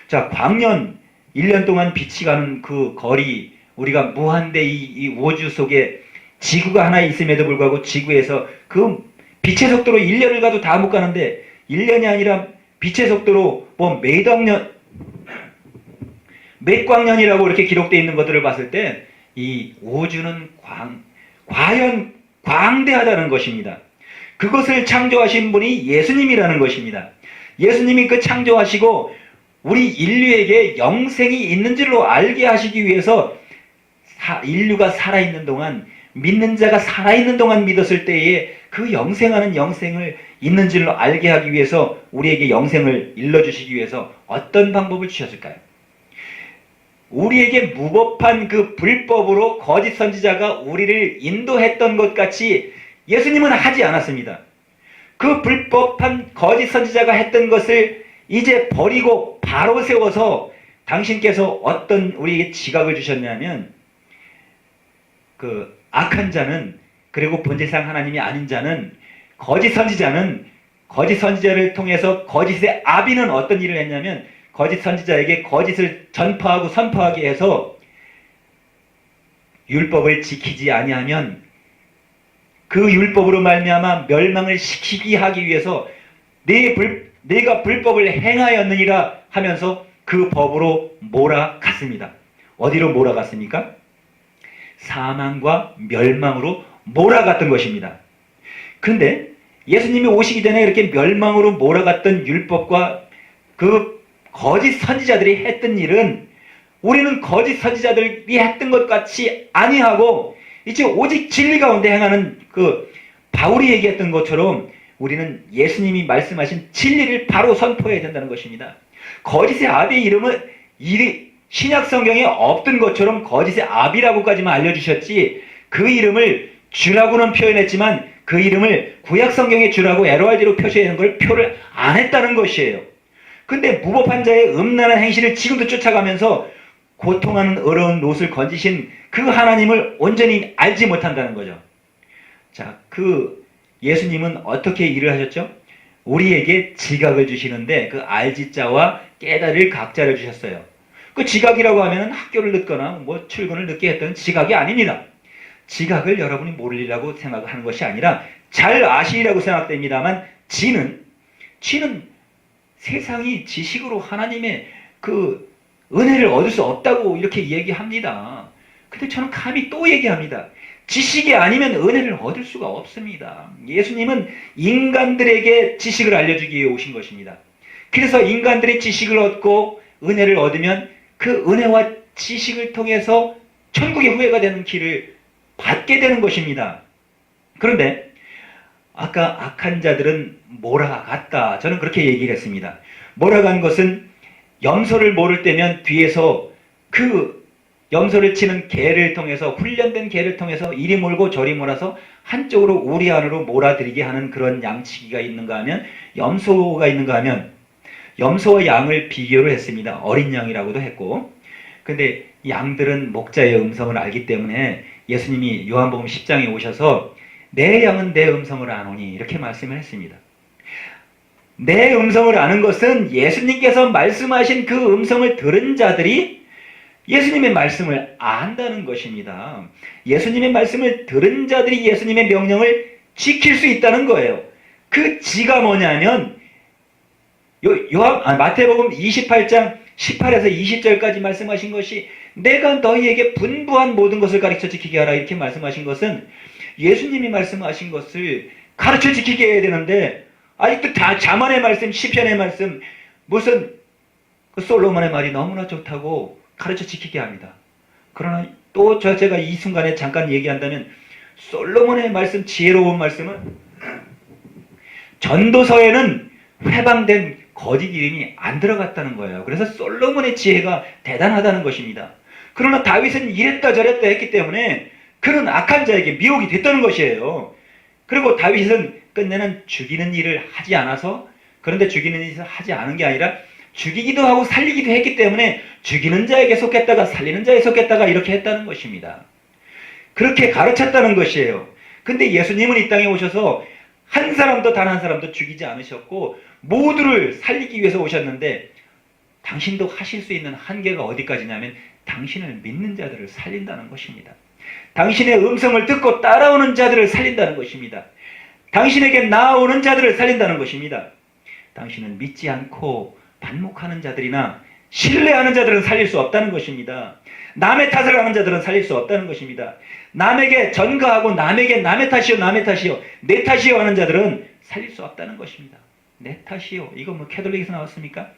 자, 광년, 1년 동안 빛이 가는 그 거리, 우리가 무한대 이 우주 속에 지구가 하나 있음에도 불구하고 지구에서 그 빛의 속도로 1년을 가도 다 못 가는데 1년이 아니라 빛의 속도로 뭐 몇광년이라고 이렇게 기록되어 있는 것들을 봤을 때 이 우주는 과연 광대하다는 것입니다. 그것을 창조하신 분이 예수님이라는 것입니다. 예수님이 그 창조하시고 우리 인류에게 영생이 있는 줄로 알게 하시기 위해서 인류가 살아있는 동안, 믿는 자가 살아있는 동안 믿었을 때에 그 영생하는 영생을 있는 줄로 알게 하기 위해서 우리에게 영생을 일러주시기 위해서 어떤 방법을 주셨을까요? 우리에게 무법한 그 불법으로 거짓 선지자가 우리를 인도했던 것 같이 예수님은 하지 않았습니다. 그 불법한 거짓 선지자가 했던 것을 이제 버리고 바로 세워서 당신께서 어떤 우리에게 지각을 주셨냐면, 그 악한 자는, 그리고 본질상 하나님이 아닌 자는, 거짓 선지자는, 거짓 선지자를 통해서 거짓의 아비는 어떤 일을 했냐면 거짓 선지자에게 거짓을 전파하고 선포하게 해서 율법을 지키지 아니하면 그 율법으로 말미암아 멸망을 시키게 하기 위해서 내가 불법을 행하였느니라 하면서 그 법으로 몰아갔습니다. 어디로 몰아갔습니까? 사망과 멸망으로 몰아갔던 것입니다. 그런데 예수님이 오시기 전에 이렇게 멸망으로 몰아갔던 율법과 그 거짓 선지자들이 했던 일은 우리는 거짓 선지자들이 했던 것 같이 아니하고 이제 오직 진리 가운데 행하는 그 바울이 얘기했던 것처럼 우리는 예수님이 말씀하신 진리를 바로 선포해야 된다는 것입니다. 거짓의 아비의 이름은 신약 성경에 없던 것처럼 거짓의 아비라고까지만 알려주셨지, 그 이름을 주라고는 표현했지만 그 이름을 구약 성경에 주라고 LORD로 표시하는 걸 표를 안 했다는 것이에요. 근데 무법한 자의 음란한 행실을 지금도 쫓아가면서 고통하는 어려운 롯을 건지신 그 하나님을 온전히 알지 못한다는 거죠. 자, 그 예수님은 어떻게 일을 하셨죠? 우리에게 지각을 주시는데 그 알지자와 깨달을 각자를 주셨어요. 그 지각이라고 하면 학교를 늦거나 뭐 출근을 늦게 했던 지각이 아닙니다. 지각을 여러분이 모르리라고 생각하는 것이 아니라 잘 아시리라고 생각됩니다만, 지는 세상이 지식으로 하나님의 그 은혜를 얻을 수 없다고 이렇게 얘기합니다. 근데 저는 감히 또 얘기합니다. 지식이 아니면 은혜를 얻을 수가 없습니다. 예수님은 인간들에게 지식을 알려주기 위해 오신 것입니다. 그래서 인간들이 지식을 얻고 은혜를 얻으면 그 은혜와 지식을 통해서 천국의 후예가 되는 길을 받게 되는 것입니다. 그런데 아까 악한 자들은 몰아갔다, 저는 그렇게 얘기를 했습니다. 몰아간 것은 염소를 모를 때면 뒤에서 그 염소를 치는 개를 통해서, 훈련된 개를 통해서 이리 몰고 저리 몰아서 한쪽으로 우리 안으로 몰아들이게 하는 그런 양치기가 있는가 하면, 염소가 있는가 하면 염소와 양을 비교를 했습니다. 어린 양이라고도 했고. 근데 양들은 목자의 음성을 알기 때문에 예수님이 요한복음 10장에 오셔서 내 양은 내 음성을 아노니 이렇게 말씀을 했습니다. 내 음성을 아는 것은 예수님께서 말씀하신 그 음성을 들은 자들이 예수님의 말씀을 안다는 것입니다. 예수님의 말씀을 들은 자들이 예수님의 명령을 지킬 수 있다는 거예요. 그 지가 뭐냐면 마태복음 28장 18에서 20절까지 말씀하신 것이 내가 너희에게 분부한 모든 것을 가르쳐 지키게 하라 이렇게 말씀하신 것은 예수님이 말씀하신 것을 가르쳐 지키게 해야 되는데, 아직도 다 자만의 말씀, 시편의 말씀, 무슨 그 솔로몬의 말이 너무나 좋다고 가르쳐 지키게 합니다. 그러나 또 제가 이 순간에 잠깐 얘기한다면, 솔로몬의 말씀, 지혜로운 말씀은 전도서에는 회방된 거짓 이름이 안 들어갔다는 거예요. 그래서 솔로몬의 지혜가 대단하다는 것입니다. 그러나 다윗은 이랬다 저랬다 했기 때문에 그는 악한 자에게 미혹이 됐다는 것이에요. 그리고 다윗은 끝내는 죽이는 일을 하지 않아서, 그런데 죽이는 일을 하지 않은 게 아니라 죽이기도 하고 살리기도 했기 때문에 죽이는 자에게 속했다가 살리는 자에 속했다가 이렇게 했다는 것입니다. 그렇게 가르쳤다는 것이에요. 근데 예수님은 이 땅에 오셔서 한 사람도 단 한 사람도 죽이지 않으셨고 모두를 살리기 위해서 오셨는데, 당신도 하실 수 있는 한계가 어디까지냐면 당신을 믿는 자들을 살린다는 것입니다. 당신의 음성을 듣고 따라오는 자들을 살린다는 것입니다. 당신에게 나아오는 자들을 살린다는 것입니다. 당신은 믿지 않고 반목하는 자들이나 신뢰하는 자들은 살릴 수 없다는 것입니다. 남의 탓을 하는 자들은 살릴 수 없다는 것입니다. 남에게 전가하고 남에게 남의 탓이요 남의 탓이요 내 탓이요 하는 자들은 살릴 수 없다는 것입니다. 내 탓이요. 이거 뭐 캐톨릭에서 나왔습니까?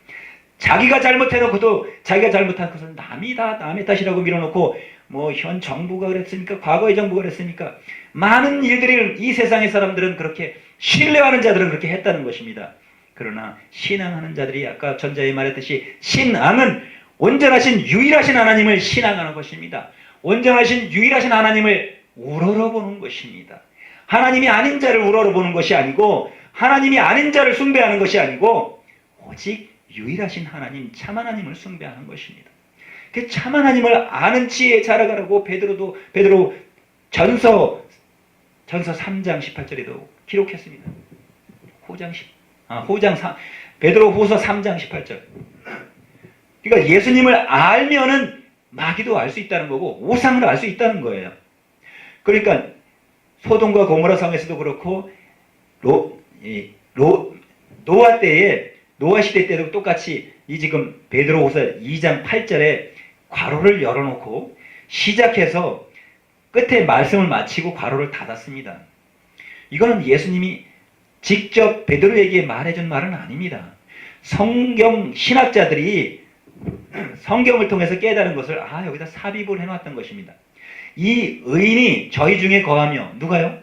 자기가 잘못해놓고도 자기가 잘못한 것은 남이 다 남의 탓이라고 밀어놓고 뭐 현 정부가 그랬습니까? 과거의 정부가 그랬습니까? 많은 일들을 이 세상의 사람들은 그렇게 신뢰하는 자들은 그렇게 했다는 것입니다. 그러나 신앙하는 자들이 아까 전자에 말했듯이 신앙은 온전하신 유일하신 하나님을 신앙하는 것입니다. 온전하신 유일하신 하나님을 우러러보는 것입니다. 하나님이 아닌 자를 우러러보는 것이 아니고 하나님이 아닌 자를 숭배하는 것이 아니고 오직 유일하신 하나님 참 하나님을 숭배하는 것입니다. 그 참 하나님을 아는 지혜에 자라가라고 베드로 전서 3장 18절에도 기록했습니다. 베드로 후서 3장 18절. 그러니까 예수님을 알면은 마귀도 알 수 있다는 거고 우상을 알 수 있다는 거예요. 그러니까 소돔과 고모라 성에서도 그렇고 노아 시대 때도 똑같이 이 지금 베드로후서 2장 8절에 괄호를 열어놓고 시작해서 끝에 말씀을 마치고 괄호를 닫았습니다. 이거는 예수님이 직접 베드로에게 말해준 말은 아닙니다. 성경 신학자들이 성경을 통해서 깨달은 것을 여기다 삽입을 해놨던 것입니다. 이 의인이 저희 중에 거하며 누가요?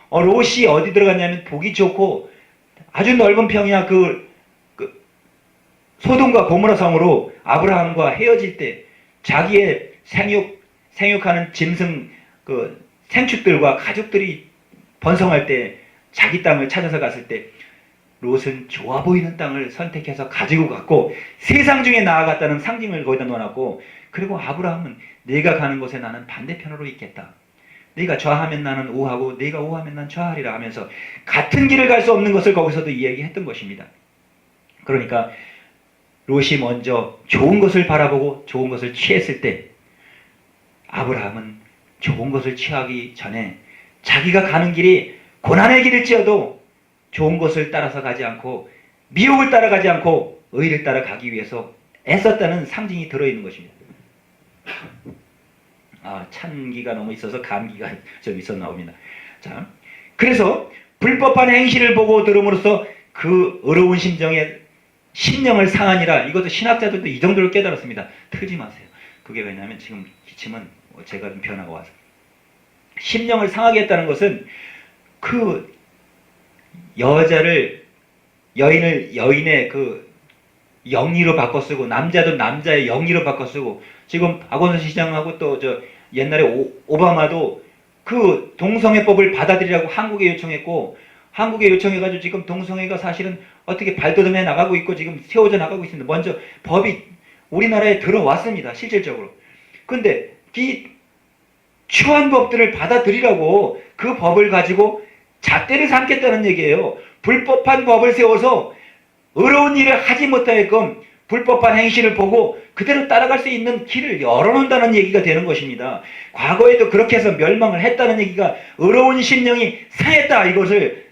롯이 어디 들어갔냐면 보기 좋고 아주 넓은 평야 소돔과 고모라 성으로 아브라함과 헤어질 때 자기의 생육하는 짐승 생축들과 가족들이 번성할 때 자기 땅을 찾아서 갔을 때 롯은 좋아 보이는 땅을 선택해서 가지고 갔고 세상 중에 나아갔다는 상징을 거기다 놓아놨고 그리고 아브라함은 네가 가는 곳에 나는 반대편으로 있겠다. 네가 좌하면 나는 우하고 네가 우하면 난 좌하리라 하면서 같은 길을 갈 수 없는 것을 거기서도 이야기했던 것입니다. 그러니까 롯이 먼저 좋은 것을 바라보고 좋은 것을 취했을 때 아브라함은 좋은 것을 취하기 전에 자기가 가는 길이 고난의 길일지어도 좋은 것을 따라서 가지 않고 미혹을 따라가지 않고 의를 따라가기 위해서 애썼다는 상징이 들어있는 것입니다. 찬기가 너무 있어서 감기가 좀 있었나 봅니다. 자, 그래서 불법한 행실을 보고 들음으로써 그 어려운 심령을 상하니라. 이것도 신학자들도 이 정도로 깨달았습니다. 틀지 마세요. 그게 왜냐하면 지금 기침은 제가 좀 변화가 와서 심령을 상하게 했다는 것은 그 여인의 영리로 바꿔 쓰고 남자도 남자의 영리로 바꿔 쓰고 지금 박원순 시장하고 또 옛날에 오바마도 그 동성애법을 받아들이라고 한국에 요청했고 한국에 요청해가지고 지금 동성애가 사실은 어떻게 발돋움해 나가고 있고 지금 세워져 나가고 있습니다. 먼저 법이 우리나라에 들어왔습니다. 실질적으로. 근데 이 추한 법들을 받아들이라고 그 법을 가지고 잣대를 삼겠다는 얘기예요. 불법한 법을 세워서 어려운 일을 하지 못하게끔 불법한 행실을 보고 그대로 따라갈 수 있는 길을 열어놓는다는 얘기가 되는 것입니다. 과거에도 그렇게 해서 멸망을 했다는 얘기가 어려운 심령이 상했다. 이것을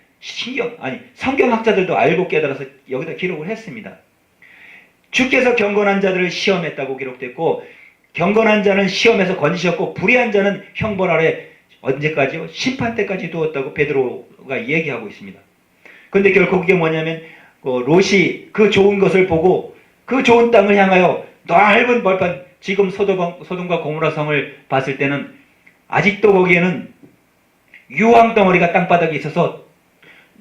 성경학자들도 알고 깨달아서 여기다 기록을 했습니다. 주께서 경건한 자들을 시험했다고 기록됐고 경건한 자는 시험에서 건지셨고 불의한 자는 형벌 아래 언제까지요? 심판 때까지 두었다고 베드로가 얘기하고 있습니다. 근데 결국 그게 뭐냐면 롯이 그 좋은 것을 보고 그 좋은 땅을 향하여 넓은 벌판 지금 소돔과 고모라 성을 봤을 때는 아직도 거기에는 유황덩어리가 땅바닥에 있어서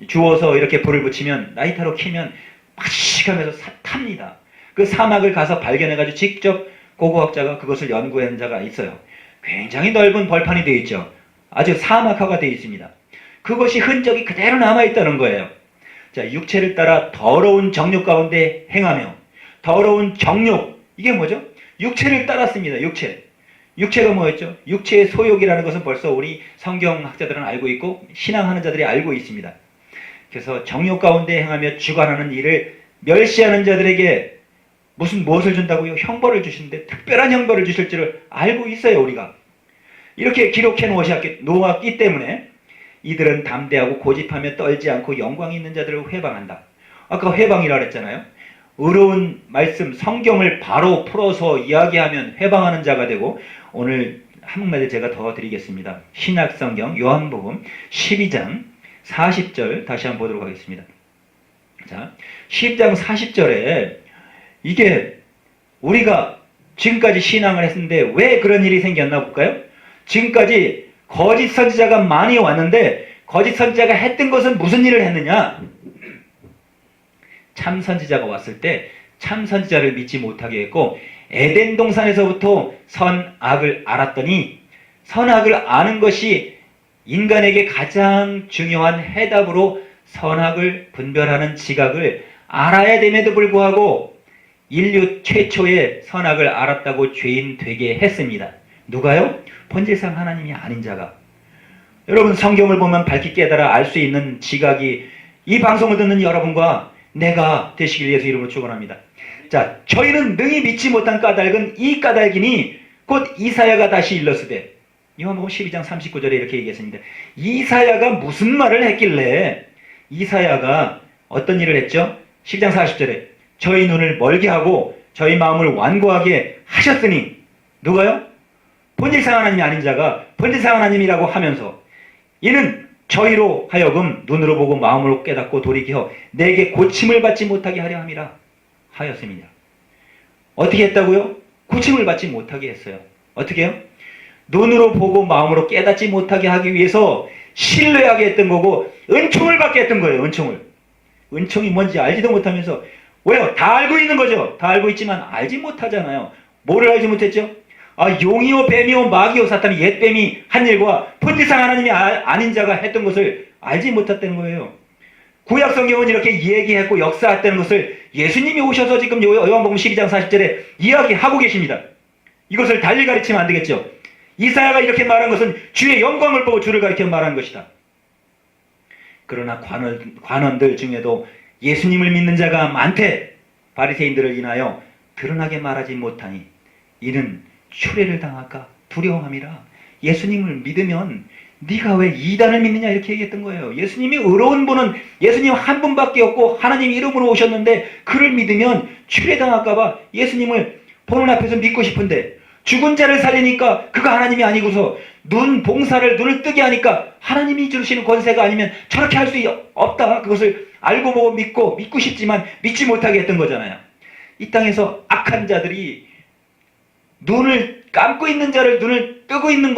주워서 이렇게 불을 붙이면 라이터로 켜면 파식 하면서 탑니다. 그 사막을 가서 발견해가지고 직접 고고학자가 그것을 연구한 자가 있어요. 굉장히 넓은 벌판이 되어 있죠. 아주 사막화가 되어 있습니다. 그것이 흔적이 그대로 남아있다는 거예요. 자, 육체를 따라 더러운 정욕 가운데 행하며 더러운 정욕 이게 뭐죠? 육체를 따랐습니다. 육체가 뭐였죠? 육체의 소욕이라는 것은 벌써 우리 성경학자들은 알고 있고 신앙하는 자들이 알고 있습니다. 그래서 정욕 가운데 행하며 주관하는 일을 멸시하는 자들에게 무엇을 준다고요? 형벌을 주시는데 특별한 형벌을 주실 줄을 알고 있어요. 우리가 이렇게 기록해 놓았기 때문에 이들은 담대하고 고집하며 떨지 않고 영광이 있는 자들을 회방한다. 아까 회방이라 그랬잖아요. 의로운 말씀 성경을 바로 풀어서 이야기하면 회방하는 자가 되고, 오늘 한 문맥을 제가 더 드리겠습니다. 신약성경 요한복음 12장 40절 다시 한번 보도록 하겠습니다. 자, 12장 40절에 이게 우리가 지금까지 신앙을 했는데 왜 그런 일이 생겼나 볼까요? 지금까지 거짓 선지자가 많이 왔는데 거짓 선지자가 했던 것은 무슨 일을 했느냐? 참 선지자가 왔을 때 참 선지자를 믿지 못하게 했고, 에덴 동산에서부터 선악을 알았더니 선악을 아는 것이 인간에게 가장 중요한 해답으로 선악을 분별하는 지각을 알아야 됨에도 불구하고 인류 최초의 선악을 알았다고 죄인 되게 했습니다. 누가요? 본질상 하나님이 아닌 자가. 여러분, 성경을 보면 밝히 깨달아 알 수 있는 지각이 이 방송을 듣는 여러분과 내가 되시길 위해서 이름으로 축원합니다. 자, 저희는 능히 믿지 못한 까닭은 이 까닭이니 곧 이사야가 다시 일렀으되, 요한복음 12장 39절에 이렇게 얘기했습니다. 이사야가 무슨 말을 했길래, 이사야가 어떤 일을 했죠? 12장 40절에 저희 눈을 멀게 하고 저희 마음을 완고하게 하셨으니, 누가요? 본질상 하나님이 아닌 자가 본질상 하나님이라고 하면서 이는 저희로 하여금 눈으로 보고 마음으로 깨닫고 돌이켜 내게 고침을 받지 못하게 하려 함이라 하였습니다. 어떻게 했다고요? 고침을 받지 못하게 했어요. 어떻게 해요? 눈으로 보고 마음으로 깨닫지 못하게 하기 위해서 신뢰하게 했던 거고, 은총을 받게 했던 거예요. 은총이 뭔지 알지도 못하면서. 왜요? 다 알고 있는 거죠. 다 알고 있지만 알지 못하잖아요. 뭐를 알지 못했죠? 용이요 뱀이요 마귀요 사탄이 옛뱀이 한 일과 본질상 하나님이 아닌 자가 했던 것을 알지 못했다는 거예요. 구약 성경은 이렇게 얘기했고 역사했다는 것을 예수님이 오셔서 지금 요한복음 12장 40절에 이야기하고 계십니다. 이것을 달리 가르치면 안 되겠죠. 이사야가 이렇게 말한 것은 주의 영광을 보고 주를 가리켜 말한 것이다. 그러나 관원들 중에도 예수님을 믿는 자가 많되 바리새인들을 인하여 드러나게 말하지 못하니 이는 추례를 당할까 두려워함이라. 예수님을 믿으면 네가 왜 이단을 믿느냐 이렇게 얘기했던 거예요. 예수님이 의로운 분은 예수님 한 분밖에 없고 하나님 이름으로 오셨는데 그를 믿으면 추례당할까 봐 예수님을 보는 앞에서 믿고 싶은데, 죽은 자를 살리니까 그가 하나님이 아니고서 눈을 뜨게 하니까 하나님이 주시는 권세가 아니면 저렇게 할 수 없다. 그것을 알고 보고 믿고 싶지만 믿지 못하게 했던 거잖아요. 이 땅에서 악한 자들이 눈을 감고 있는 자를 눈을 뜨고 있는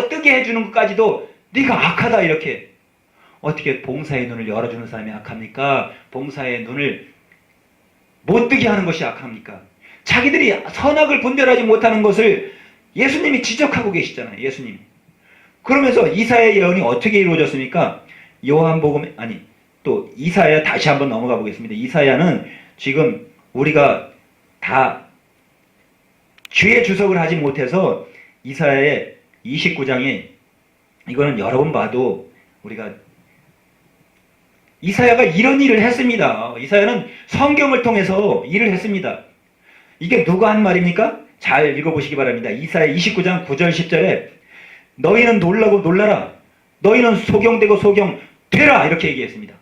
뜨게 해주는 것까지도 네가 악하다 이렇게. 어떻게 봉사의 눈을 열어주는 사람이 악합니까? 봉사의 눈을 못 뜨게 하는 것이 악합니까? 자기들이 선악을 분별하지 못하는 것을 예수님이 지적하고 계시잖아요. 예수님. 그러면서 이사야의 예언이 어떻게 이루어졌습니까? 요한복음 또 이사야 다시 한번 넘어가 보겠습니다. 이사야는 지금 우리가 다 주의 주석을 하지 못해서 이사야의 29장에 이거는 여러 번 봐도 우리가 이사야가 이런 일을 했습니다. 이사야는 성경을 통해서 일을 했습니다. 이게 누가 한 말입니까? 잘 읽어보시기 바랍니다. 이사야 29장 9절 10절에 너희는 놀라고 놀라라. 너희는 소경되고 소경되라. 이렇게 얘기했습니다.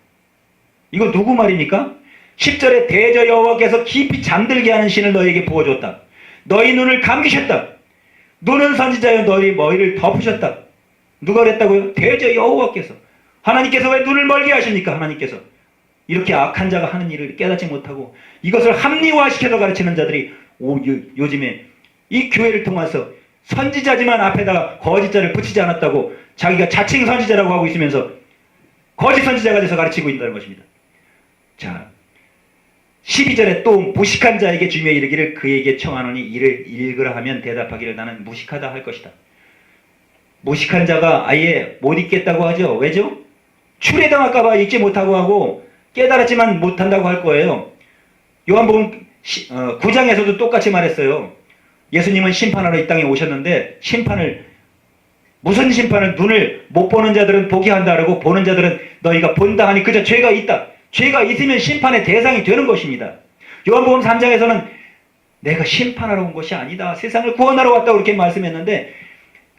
이거 누구 말입니까? 10절에 대저 여호와께서 깊이 잠들게 하는 신을 너희에게 부어줬다. 너희 눈을 감기셨다. 노는 선지자여 너희 머리를 덮으셨다. 누가 그랬다고요? 대저 여호와께서. 하나님께서 왜 눈을 멀게 하십니까? 하나님께서. 이렇게 악한 자가 하는 일을 깨닫지 못하고 이것을 합리화시켜서 가르치는 자들이 요즘에 이 교회를 통해서 선지자지만 앞에다가 거짓자를 붙이지 않았다고 자기가 자칭 선지자라고 하고 있으면서 거짓 선지자가 돼서 가르치고 있다는 것입니다. 자, 12절에 또 무식한 자에게 주며 이르기를 그에게 청하노니 이를 읽으라 하면 대답하기를 나는 무식하다 할 것이다. 무식한 자가 아예 못 읽겠다고 하죠. 왜죠? 추례당할까 봐 읽지 못하고 하고 깨달았지만 못한다고 할 거예요. 요한복음 9장에서도 똑같이 말했어요. 예수님은 심판하러 이 땅에 오셨는데 무슨 심판을? 눈을 못 보는 자들은 보게 한다 그러고 보는 자들은 너희가 본다 하니 그저 죄가 있다. 죄가 있으면 심판의 대상이 되는 것입니다. 요한복음 3장에서는 내가 심판하러 온 것이 아니다. 세상을 구원하러 왔다고 그렇게 말씀했는데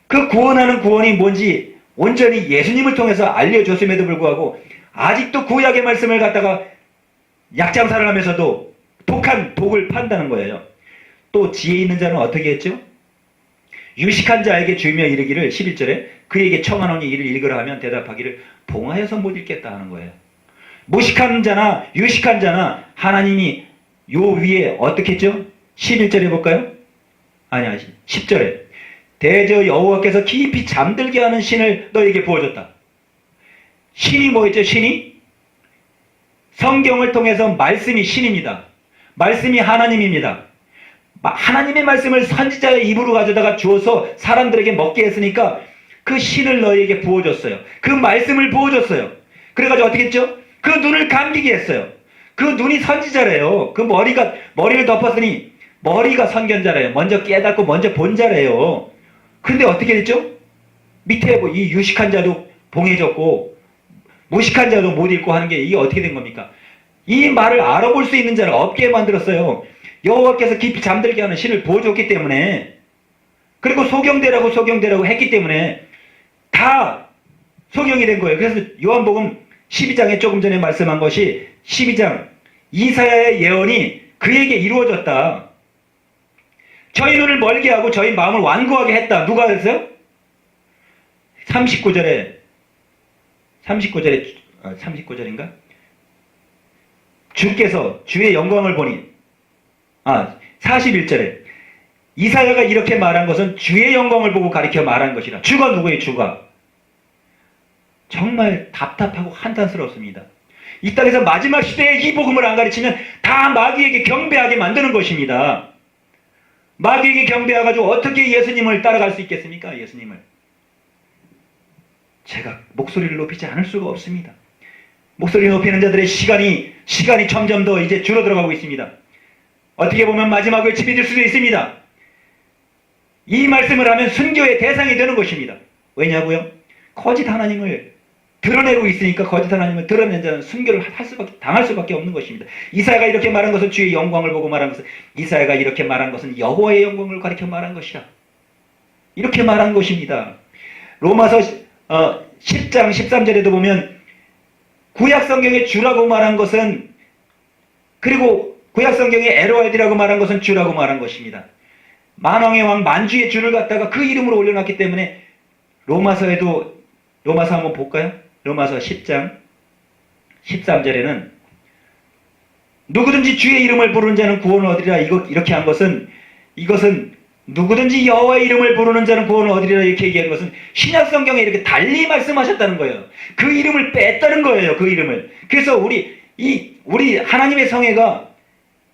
그 구원하는 구원이 뭔지 온전히 예수님을 통해서 알려줬음에도 불구하고 아직도 구약의 말씀을 갖다가 약장사를 하면서도 독한 독을 판다는 거예요. 또 지혜 있는 자는 어떻게 했죠? 유식한 자에게 주며 이르기를 11절에 그에게 청하노니 이를 읽으라 하면 대답하기를 봉하여서 못 읽겠다 하는 거예요. 무식한 자나 유식한 자나 하나님이 요 위에 어떻게 했죠? 11절에 볼까요? 아니 10절에 대저 여호와께서 깊이 잠들게 하는 신을 너에게 부어줬다. 신이 뭐였죠? 신이? 성경을 통해서 말씀이 신입니다. 말씀이 하나님입니다. 하나님의 말씀을 선지자의 입으로 가져다가 주어서 사람들에게 먹게 했으니까 그 신을 너희에게 부어줬어요. 그 말씀을 부어줬어요. 그래가지고 어떻게 했죠? 그 눈을 감기게 했어요. 그 눈이 선지자래요. 그 머리를 덮었으니 머리가 선견자래요. 먼저 깨닫고 먼저 본 자래요. 근데 어떻게 됐죠? 밑에 이 유식한 자도 봉해졌고 무식한 자도 못 읽고 하는 게 이게 어떻게 된 겁니까? 이 말을 알아볼 수 있는 자를 없게 만들었어요. 여호와께서 깊이 잠들게 하는 신을 부어줬기 때문에, 그리고 소경대라고 했기 때문에 다 소경이 된 거예요. 그래서 요한복음 12장에 조금 전에 말씀한 것이 12장 이사야의 예언이 그에게 이루어졌다. 저희 눈을 멀게 하고 저희 마음을 완고하게 했다. 누가 했어요? 39절인가? 주께서 주의 영광을 보니 41절에 이사야가 이렇게 말한 것은 주의 영광을 보고 가리켜 말한 것이라. 주가 누구예요? 주가. 정말 답답하고 한탄스럽습니다. 이 땅에서 마지막 시대에 이 복음을 안 가르치면 다 마귀에게 경배하게 만드는 것입니다. 마귀에게 경배해가지고 어떻게 예수님을 따라갈 수 있겠습니까? 예수님을. 제가 목소리를 높이지 않을 수가 없습니다. 목소리 높이는 자들의 시간이 점점 더 이제 줄어들어가고 있습니다. 어떻게 보면 마지막을 지배될 수도 있습니다. 이 말씀을 하면 순교의 대상이 되는 것입니다. 왜냐고요? 거짓 하나님을 드러내고 있으니까 거짓 하나님을 드러낸 자는 순교를 당할 수밖에 없는 것입니다. 이사야가 이렇게 말한 것은 주의 영광을 보고 말한 것은, 이사야가 이렇게 말한 것은 여호와의 영광을 가리켜 말한 것이라. 이렇게 말한 것입니다. 로마서 10장 13절에도 보면 구약 성경에 주라고 말한 것은, 그리고 구약 성경에 에로알디라고 말한 것은 주라고 말한 것입니다. 만왕의 왕 만주의 주를 갖다가 그 이름으로 올려놨기 때문에 로마서 한번 볼까요? 로마서 10장 13절에는 누구든지 주의 이름을 부르는 자는 구원을 얻으리라. 이렇게 한 것은, 이것은 누구든지 여호와의 이름을 부르는 자는 구원을 얻으리라 이렇게 얘기한 것은 신약 성경에 이렇게 달리 말씀하셨다는 거예요. 그 이름을 뺐다는 거예요. 그 이름을. 그래서 우리 하나님의 성회가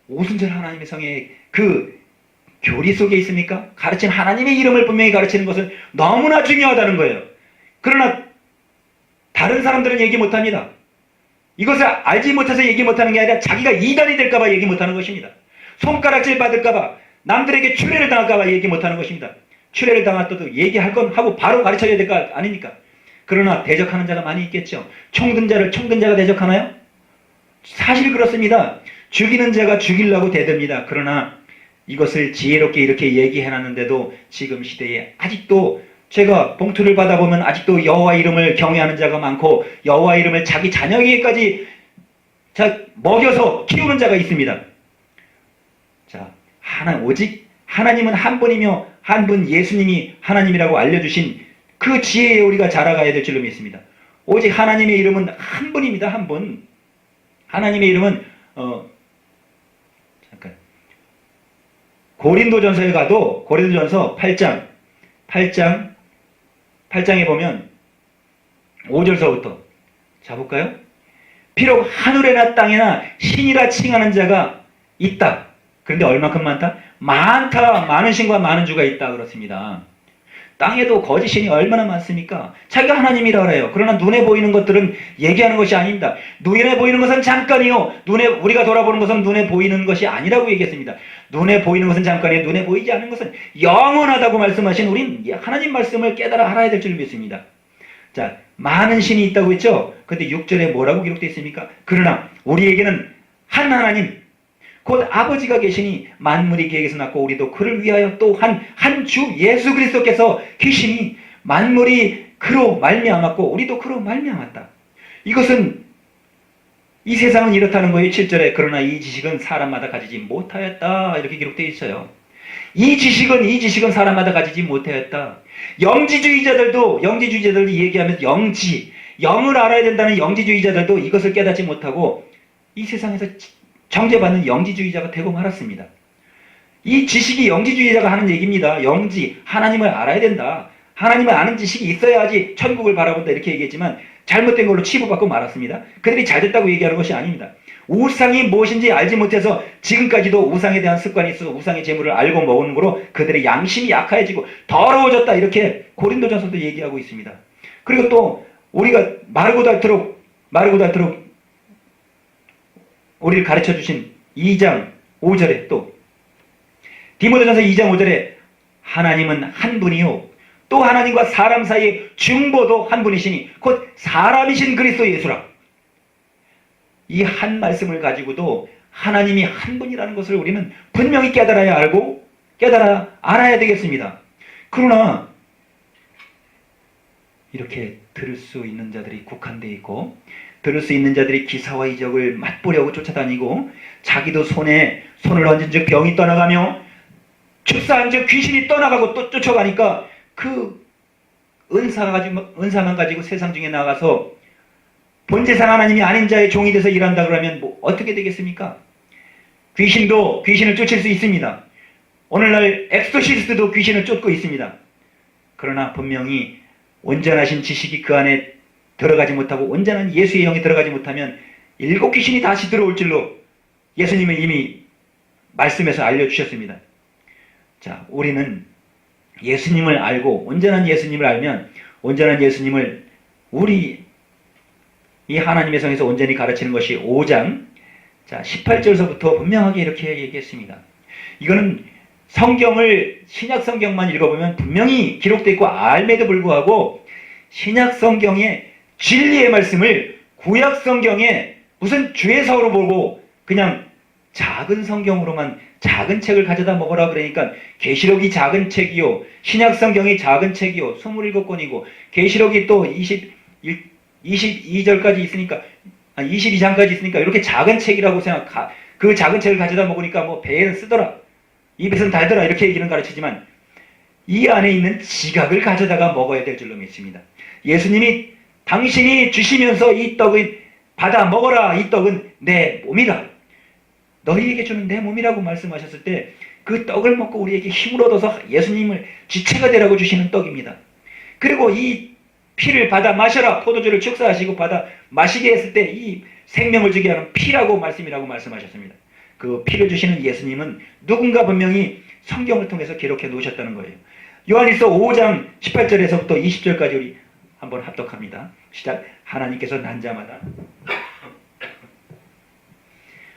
오순절 하나님의 성회 그 교리 속에 있습니까? 가르치는 하나님의 이름을 분명히 가르치는 것은 너무나 중요하다는 거예요. 그러나 다른 사람들은 얘기 못합니다. 이것을 알지 못해서 얘기 못하는 게 아니라 자기가 이단이 될까봐 얘기 못하는 것입니다. 손가락질 받을까봐, 남들에게 추례를 당할까봐 얘기 못하는 것입니다. 추례를 당했어도 얘기할 건 하고 바로 가르쳐야 될 거 아닙니까? 그러나 대적하는 자가 많이 있겠죠. 총든 자가 대적하나요? 사실 그렇습니다. 죽이는 자가 죽이려고 대듭니다. 그러나 이것을 지혜롭게 이렇게 얘기해놨는데도 지금 시대에 아직도 제가 봉투를 받아보면 아직도 여호와 이름을 경외하는 자가 많고 여호와 이름을 자기 자녀에게까지 먹여서 키우는 자가 있습니다. 자, 오직 하나님은 한 분이며 한 분 예수님이 하나님이라고 알려주신 그 지혜에 우리가 자라가야 될 줄로 믿습니다. 오직 하나님의 이름은 한 분입니다. 한 분. 하나님의 이름은 고린도전서에 가도 고린도전서 8장에 보면 5절서부터 자 볼까요? 비록 하늘에나 땅에나 신이라 칭하는 자가 있다. 그런데 얼마큼 많다? 많다. 많은 신과 많은 주가 있다 그렇습니다. 땅에도 거짓 신이 얼마나 많습니까? 자기가 하나님이라 그래요. 그러나 눈에 보이는 것들은 얘기하는 것이 아닙니다. 눈에 보이는 것은 잠깐이요. 우리가 돌아보는 것은 눈에 보이는 것이 아니라고 얘기했습니다. 눈에 보이는 것은 잠깐이요. 눈에 보이지 않는 것은 영원하다고 말씀하신 우린 하나님 말씀을 깨달아 알아야 될 줄 믿습니다. 자, 많은 신이 있다고 했죠? 근데 6절에 뭐라고 기록되어 있습니까? 그러나 우리에게는 한 하나님, 곧 아버지가 계시니 만물이 그에게서 났고 우리도 그를 위하여 또 한 주 예수 그리스도께서 계시니 만물이 그로 말미암았고 우리도 그로 말미암았다. 이것은 이 세상은 이렇다는 거예요. 7절에 그러나 이 지식은 사람마다 가지지 못하였다 이렇게 기록되어 있어요. 이 지식은 사람마다 가지지 못하였다. 영지주의자들도 얘기하면서 영을 알아야 된다는 영지주의자들도 이것을 깨닫지 못하고 이 세상에서 정죄받는 영지주의자가 되고 말았습니다. 이 지식이 영지주의자가 하는 얘기입니다. 하나님을 알아야 된다. 하나님을 아는 지식이 있어야지 천국을 바라본다 이렇게 얘기했지만 잘못된 걸로 치부받고 말았습니다. 그들이 잘됐다고 얘기하는 것이 아닙니다. 우상이 무엇인지 알지 못해서 지금까지도 우상에 대한 습관이 있어서 우상의 재물을 알고 먹는 거로 그들의 양심이 약해지고 더러워졌다 이렇게 고린도전서도 얘기하고 있습니다. 그리고 또 우리가 마르고 닳도록 우리를 가르쳐 주신 2장 5절에 또 디모데전서 2장 5절에 하나님은 한 분이요 또 하나님과 사람 사이의 중보도 한 분이시니 곧 사람이신 그리스도 예수라. 이 한 말씀을 가지고도 하나님이 한 분이라는 것을 우리는 분명히 알아야 되겠습니다. 그러나 이렇게 들을 수 있는 자들이 국한되어 있고 들을 수 있는 자들이 기사와 이적을 맛보려고 쫓아다니고 자기도 손을 얹은 즉 병이 떠나가며 축사한 즉 귀신이 떠나가고 또 쫓아가니까 그 은사만 가지고 세상 중에 나가서 본제상 하나님이 아닌 자의 종이 돼서 일한다 그러면 뭐 어떻게 되겠습니까? 귀신을 쫓을 수 있습니다. 오늘날 엑소시스트도 귀신을 쫓고 있습니다. 그러나 분명히 온전하신 지식이 그 안에 들어가지 못하고 온전한 예수의 영이 들어가지 못하면 7 귀신이 다시 들어올 줄로 예수님은 이미 말씀에서 알려주셨습니다. 자, 우리는 예수님을 알고 온전한 예수님을 알면 온전한 예수님을 우리 이 하나님의 성에서 온전히 가르치는 것이 5장 18절서부터 분명하게 이렇게 얘기했습니다. 이거는 성경을 신약 성경만 읽어보면 분명히 기록되어 있고 알매도 불구하고 신약 성경의 진리의 말씀을 구약 성경에 무슨 죄사로 보고 그냥 작은 성경으로만 작은 책을 가져다 먹으라 그러니까 계시록이 작은 책이요 신약 성경이 작은 책이요 27권이고 계시록이 또 22절까지 있으니까 22장까지 있으니까 이렇게 작은 책이라고 그 작은 책을 가져다 먹으니까 뭐 배에는 쓰더라 입에서는 달더라 이렇게 얘기는 가르치지만 이 안에 있는 지각을 가져다가 먹어야 될 줄로 믿습니다. 예수님이 당신이 주시면서 이 떡을 받아 먹어라 이 떡은 내 몸이다 너희에게 주는 내 몸이라고 말씀하셨을 때 그 떡을 먹고 우리에게 힘을 얻어서 예수님을 지체가 되라고 주시는 떡입니다. 그리고 이 피를 받아 마셔라 포도주를 축사하시고 받아 마시게 했을 때 이 생명을 주게 하는 피라고 말씀하셨습니다. 그 피를 주시는 예수님은 누군가 분명히 성경을 통해서 기록해 놓으셨다는 거예요. 요한일서 5장 18절에서부터 20절까지 우리 한번 합독합니다. 시작. 하나님께서 난 자마다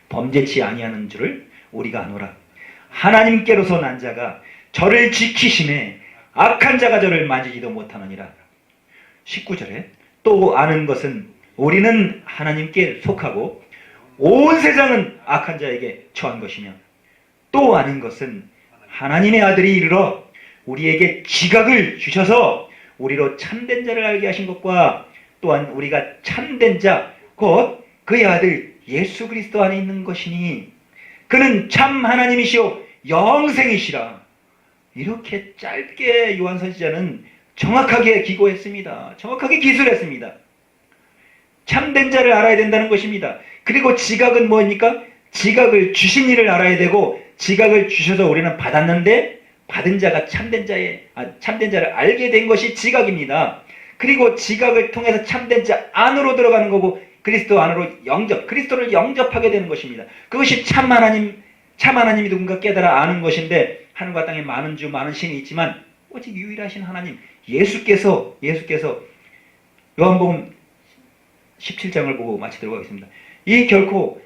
범죄치 아니하는 줄을 우리가 아노라. 하나님께로서 난 자가 저를 지키심에 악한 자가 저를 만지지도 못하느니라. 19절에 또 아는 것은 우리는 하나님께 속하고 온 세상은 악한 자에게 처한 것이며 또 아는 것은 하나님의 아들이 이르러 우리에게 지각을 주셔서 우리로 참된 자를 알게 하신 것과 또한 우리가 참된 자 곧 그의 아들 예수 그리스도 안에 있는 것이니 그는 참 하나님이시오 영생이시라. 이렇게 짧게 요한 선지자는 정확하게 기고했습니다. 정확하게 기술했습니다. 참된 자를 알아야 된다는 것입니다. 그리고 지각은 뭐입니까? 지각을 주신 이를 알아야 되고 지각을 주셔서 우리는 받았는데 받은 자가 참된 자를 알게 된 것이 지각입니다. 그리고 지각을 통해서 참된 자 안으로 들어가는 거고 그리스도 안으로 그리스도를 영접하게 되는 것입니다. 그것이 참 하나님이 누군가 깨달아 아는 것인데 하늘과 땅에 많은 주 많은 신이 있지만 오직 유일하신 하나님 예수께서 요한복음 17장을 보고 마치도록 하겠습니다. 이 결코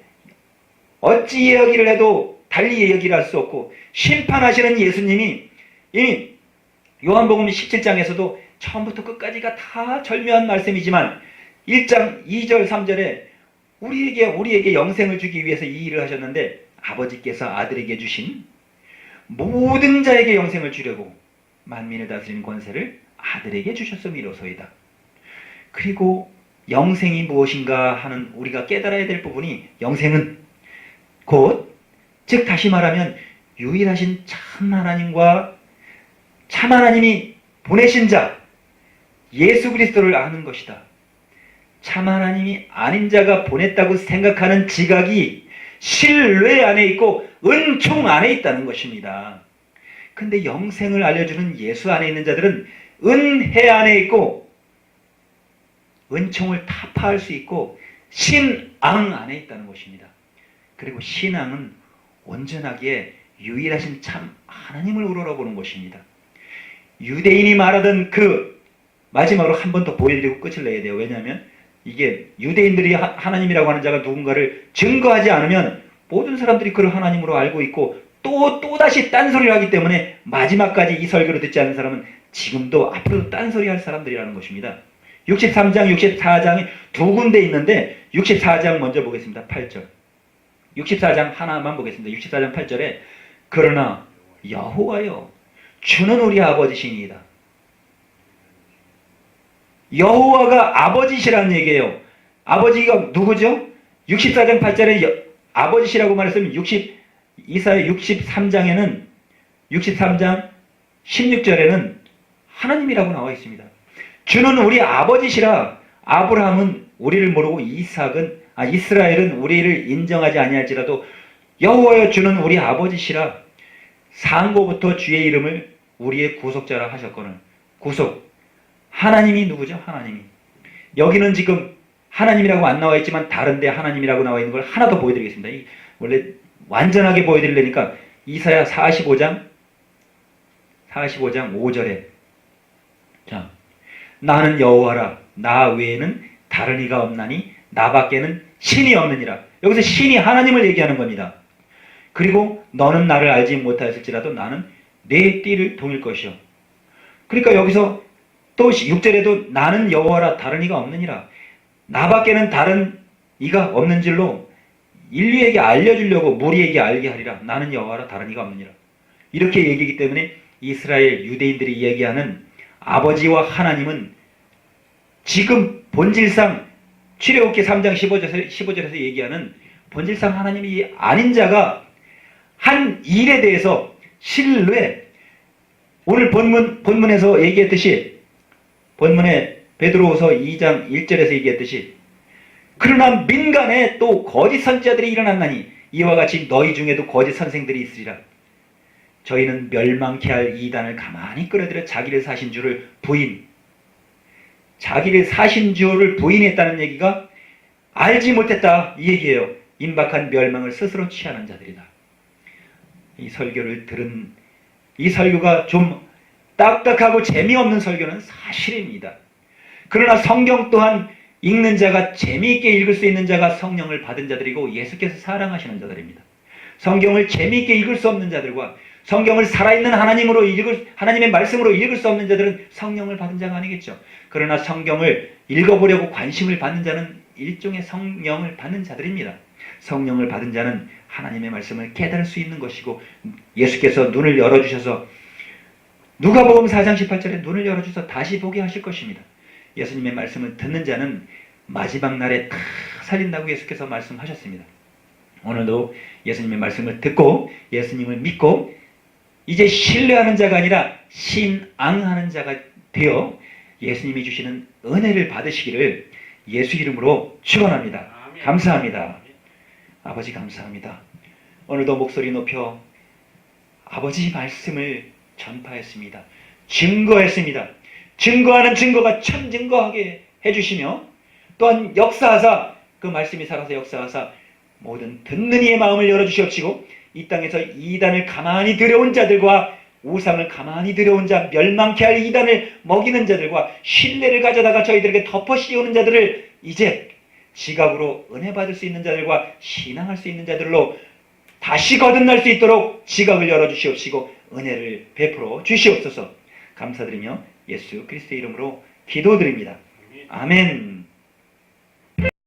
어찌 이야기를 해도 달리 이야기를 할 수 없고 심판하시는 예수님이 이미 요한복음 17장에서도 처음부터 끝까지가 다 절묘한 말씀이지만 1장 2절 3절에 우리에게 영생을 주기 위해서 이 일을 하셨는데 아버지께서 아들에게 주신 모든 자에게 영생을 주려고 만민을 다스리는 권세를 아들에게 주셨음이로소이다. 그리고 영생이 무엇인가 하는 우리가 깨달아야 될 부분이, 영생은 곧, 즉 다시 말하면 유일하신 참 하나님과 참 하나님이 보내신 자 예수 그리스도를 아는 것이다. 참 하나님이 아닌 자가 보냈다고 생각하는 지각이 신뢰 안에 있고 은총 안에 있다는 것입니다. 근데 영생을 알려주는 예수 안에 있는 자들은 은혜 안에 있고 은총을 타파할 수 있고 신앙 안에 있다는 것입니다. 그리고 신앙은 온전하게 유일하신 참 하나님을 우러러보는 것입니다. 유대인이 말하던 그, 마지막으로 한 번 더 보여드리고 끝을 내야 돼요. 왜냐하면 이게 유대인들이 하나님이라고 하는 자가 누군가를 증거하지 않으면 모든 사람들이 그를 하나님으로 알고 있고 또다시 딴소리를 하기 때문에 마지막까지 이 설교를 듣지 않는 사람은 지금도 앞으로도 딴소리 할 사람들이라는 것입니다. 63장, 64장이 두 군데 있는데 64장 먼저 보겠습니다. 8절. 64장 하나만 보겠습니다. 64장 8절에 그러나 여호와여 주는 우리 아버지시니이다. 여호와가 아버지시라는 얘기예요. 아버지가 누구죠? 64장 8절에 아버지시라고 말했으면 이사야 63장에는 63장 16절에는 하나님이라고 나와 있습니다. 주는 우리 아버지시라. 아브라함은 우리를 모르고 이스라엘은 우리를 인정하지 아니할지라도 여호와여 주는 우리 아버지시라. 상고부터 주의 이름을 우리의 구속자라 하셨거늘. 구속. 하나님이 누구죠? 하나님이. 여기는 지금 하나님이라고 안 나와 있지만 다른데 하나님이라고 나와 있는 걸 하나 더 보여드리겠습니다. 원래 완전하게 보여드리려니까 이사야 45장 5절에 자, 나는 여호와라. 나 외에는 다른 이가 없나니 나밖에는 신이 없느니라. 여기서 신이 하나님을 얘기하는 겁니다. 그리고 너는 나를 알지 못하였을지라도 나는 내 띠를 동일 것이요. 그러니까 여기서 또 6절에도 나는 여호와라 다른 이가 없느니라. 나밖에는 다른 이가 없는 줄로 인류에게 알려주려고 무리에게 알게 하리라. 나는 여호와라 다른 이가 없느니라. 이렇게 얘기하기 때문에 이스라엘 유대인들이 얘기하는 아버지와 하나님은 지금 본질상 출애굽기 3장 15절에서 얘기하는 본질상 하나님이 아닌 자가 한 일에 대해서 신뢰, 오늘 본문에서 얘기했듯이 본문에 베드로후서 2장 1절에서 얘기했듯이 그러나 민간에 또 거짓 선지자들이 일어났나니 이와 같이 너희 중에도 거짓 선생들이 있으리라. 저희는 멸망케 할 이단을 가만히 끌어들여 자기를 사신 주를 부인했다는 얘기가 알지 못했다 이 얘기예요. 임박한 멸망을 스스로 취하는 자들이다. 이 설교를 들은 이 설교가 좀 딱딱하고 재미없는 설교는 사실입니다. 그러나 성경 또한 읽는 자가 재미있게 읽을 수 있는 자가 성령을 받은 자들이고 예수께서 사랑하시는 자들입니다. 성경을 재미있게 읽을 수 없는 자들과 성경을 살아있는 하나님의 말씀으로 읽을 수 없는 자들은 성령을 받은 자가 아니겠죠. 그러나 성경을 읽어보려고 관심을 받는 자는 일종의 성령을 받는 자들입니다. 성령을 받은 자는 하나님의 말씀을 깨달을 수 있는 것이고 예수께서 눈을 열어주셔서 누가복음 4장 18절에 눈을 열어주셔서 다시 보게 하실 것입니다. 예수님의 말씀을 듣는 자는 마지막 날에 다 살린다고 예수께서 말씀하셨습니다. 오늘도 예수님의 말씀을 듣고 예수님을 믿고 이제 신뢰하는 자가 아니라 신앙하는 자가 되어 예수님이 주시는 은혜를 받으시기를 예수 이름으로 축원합니다. 감사합니다. 아버지 감사합니다. 오늘도 목소리 높여 아버지 말씀을 전파했습니다. 증거했습니다. 증거하는 증거가 참 증거하게 해주시며 또한 역사하사 그 말씀이 살아서 역사하사 모든 듣는 이의 마음을 열어주시옵시고 이 땅에서 이단을 가만히 들여온 자들과 우상을 가만히 들여온 자, 멸망케 할 이단을 먹이는 자들과 신뢰를 가져다가 저희들에게 덮어 씌우는 자들을 이제 지각으로 은혜 받을 수 있는 자들과 신앙할 수 있는 자들로 다시 거듭날 수 있도록 지각을 열어주시옵시고 은혜를 베풀어 주시옵소서. 감사드리며 예수 그리스도의 이름으로 기도드립니다. 아멘.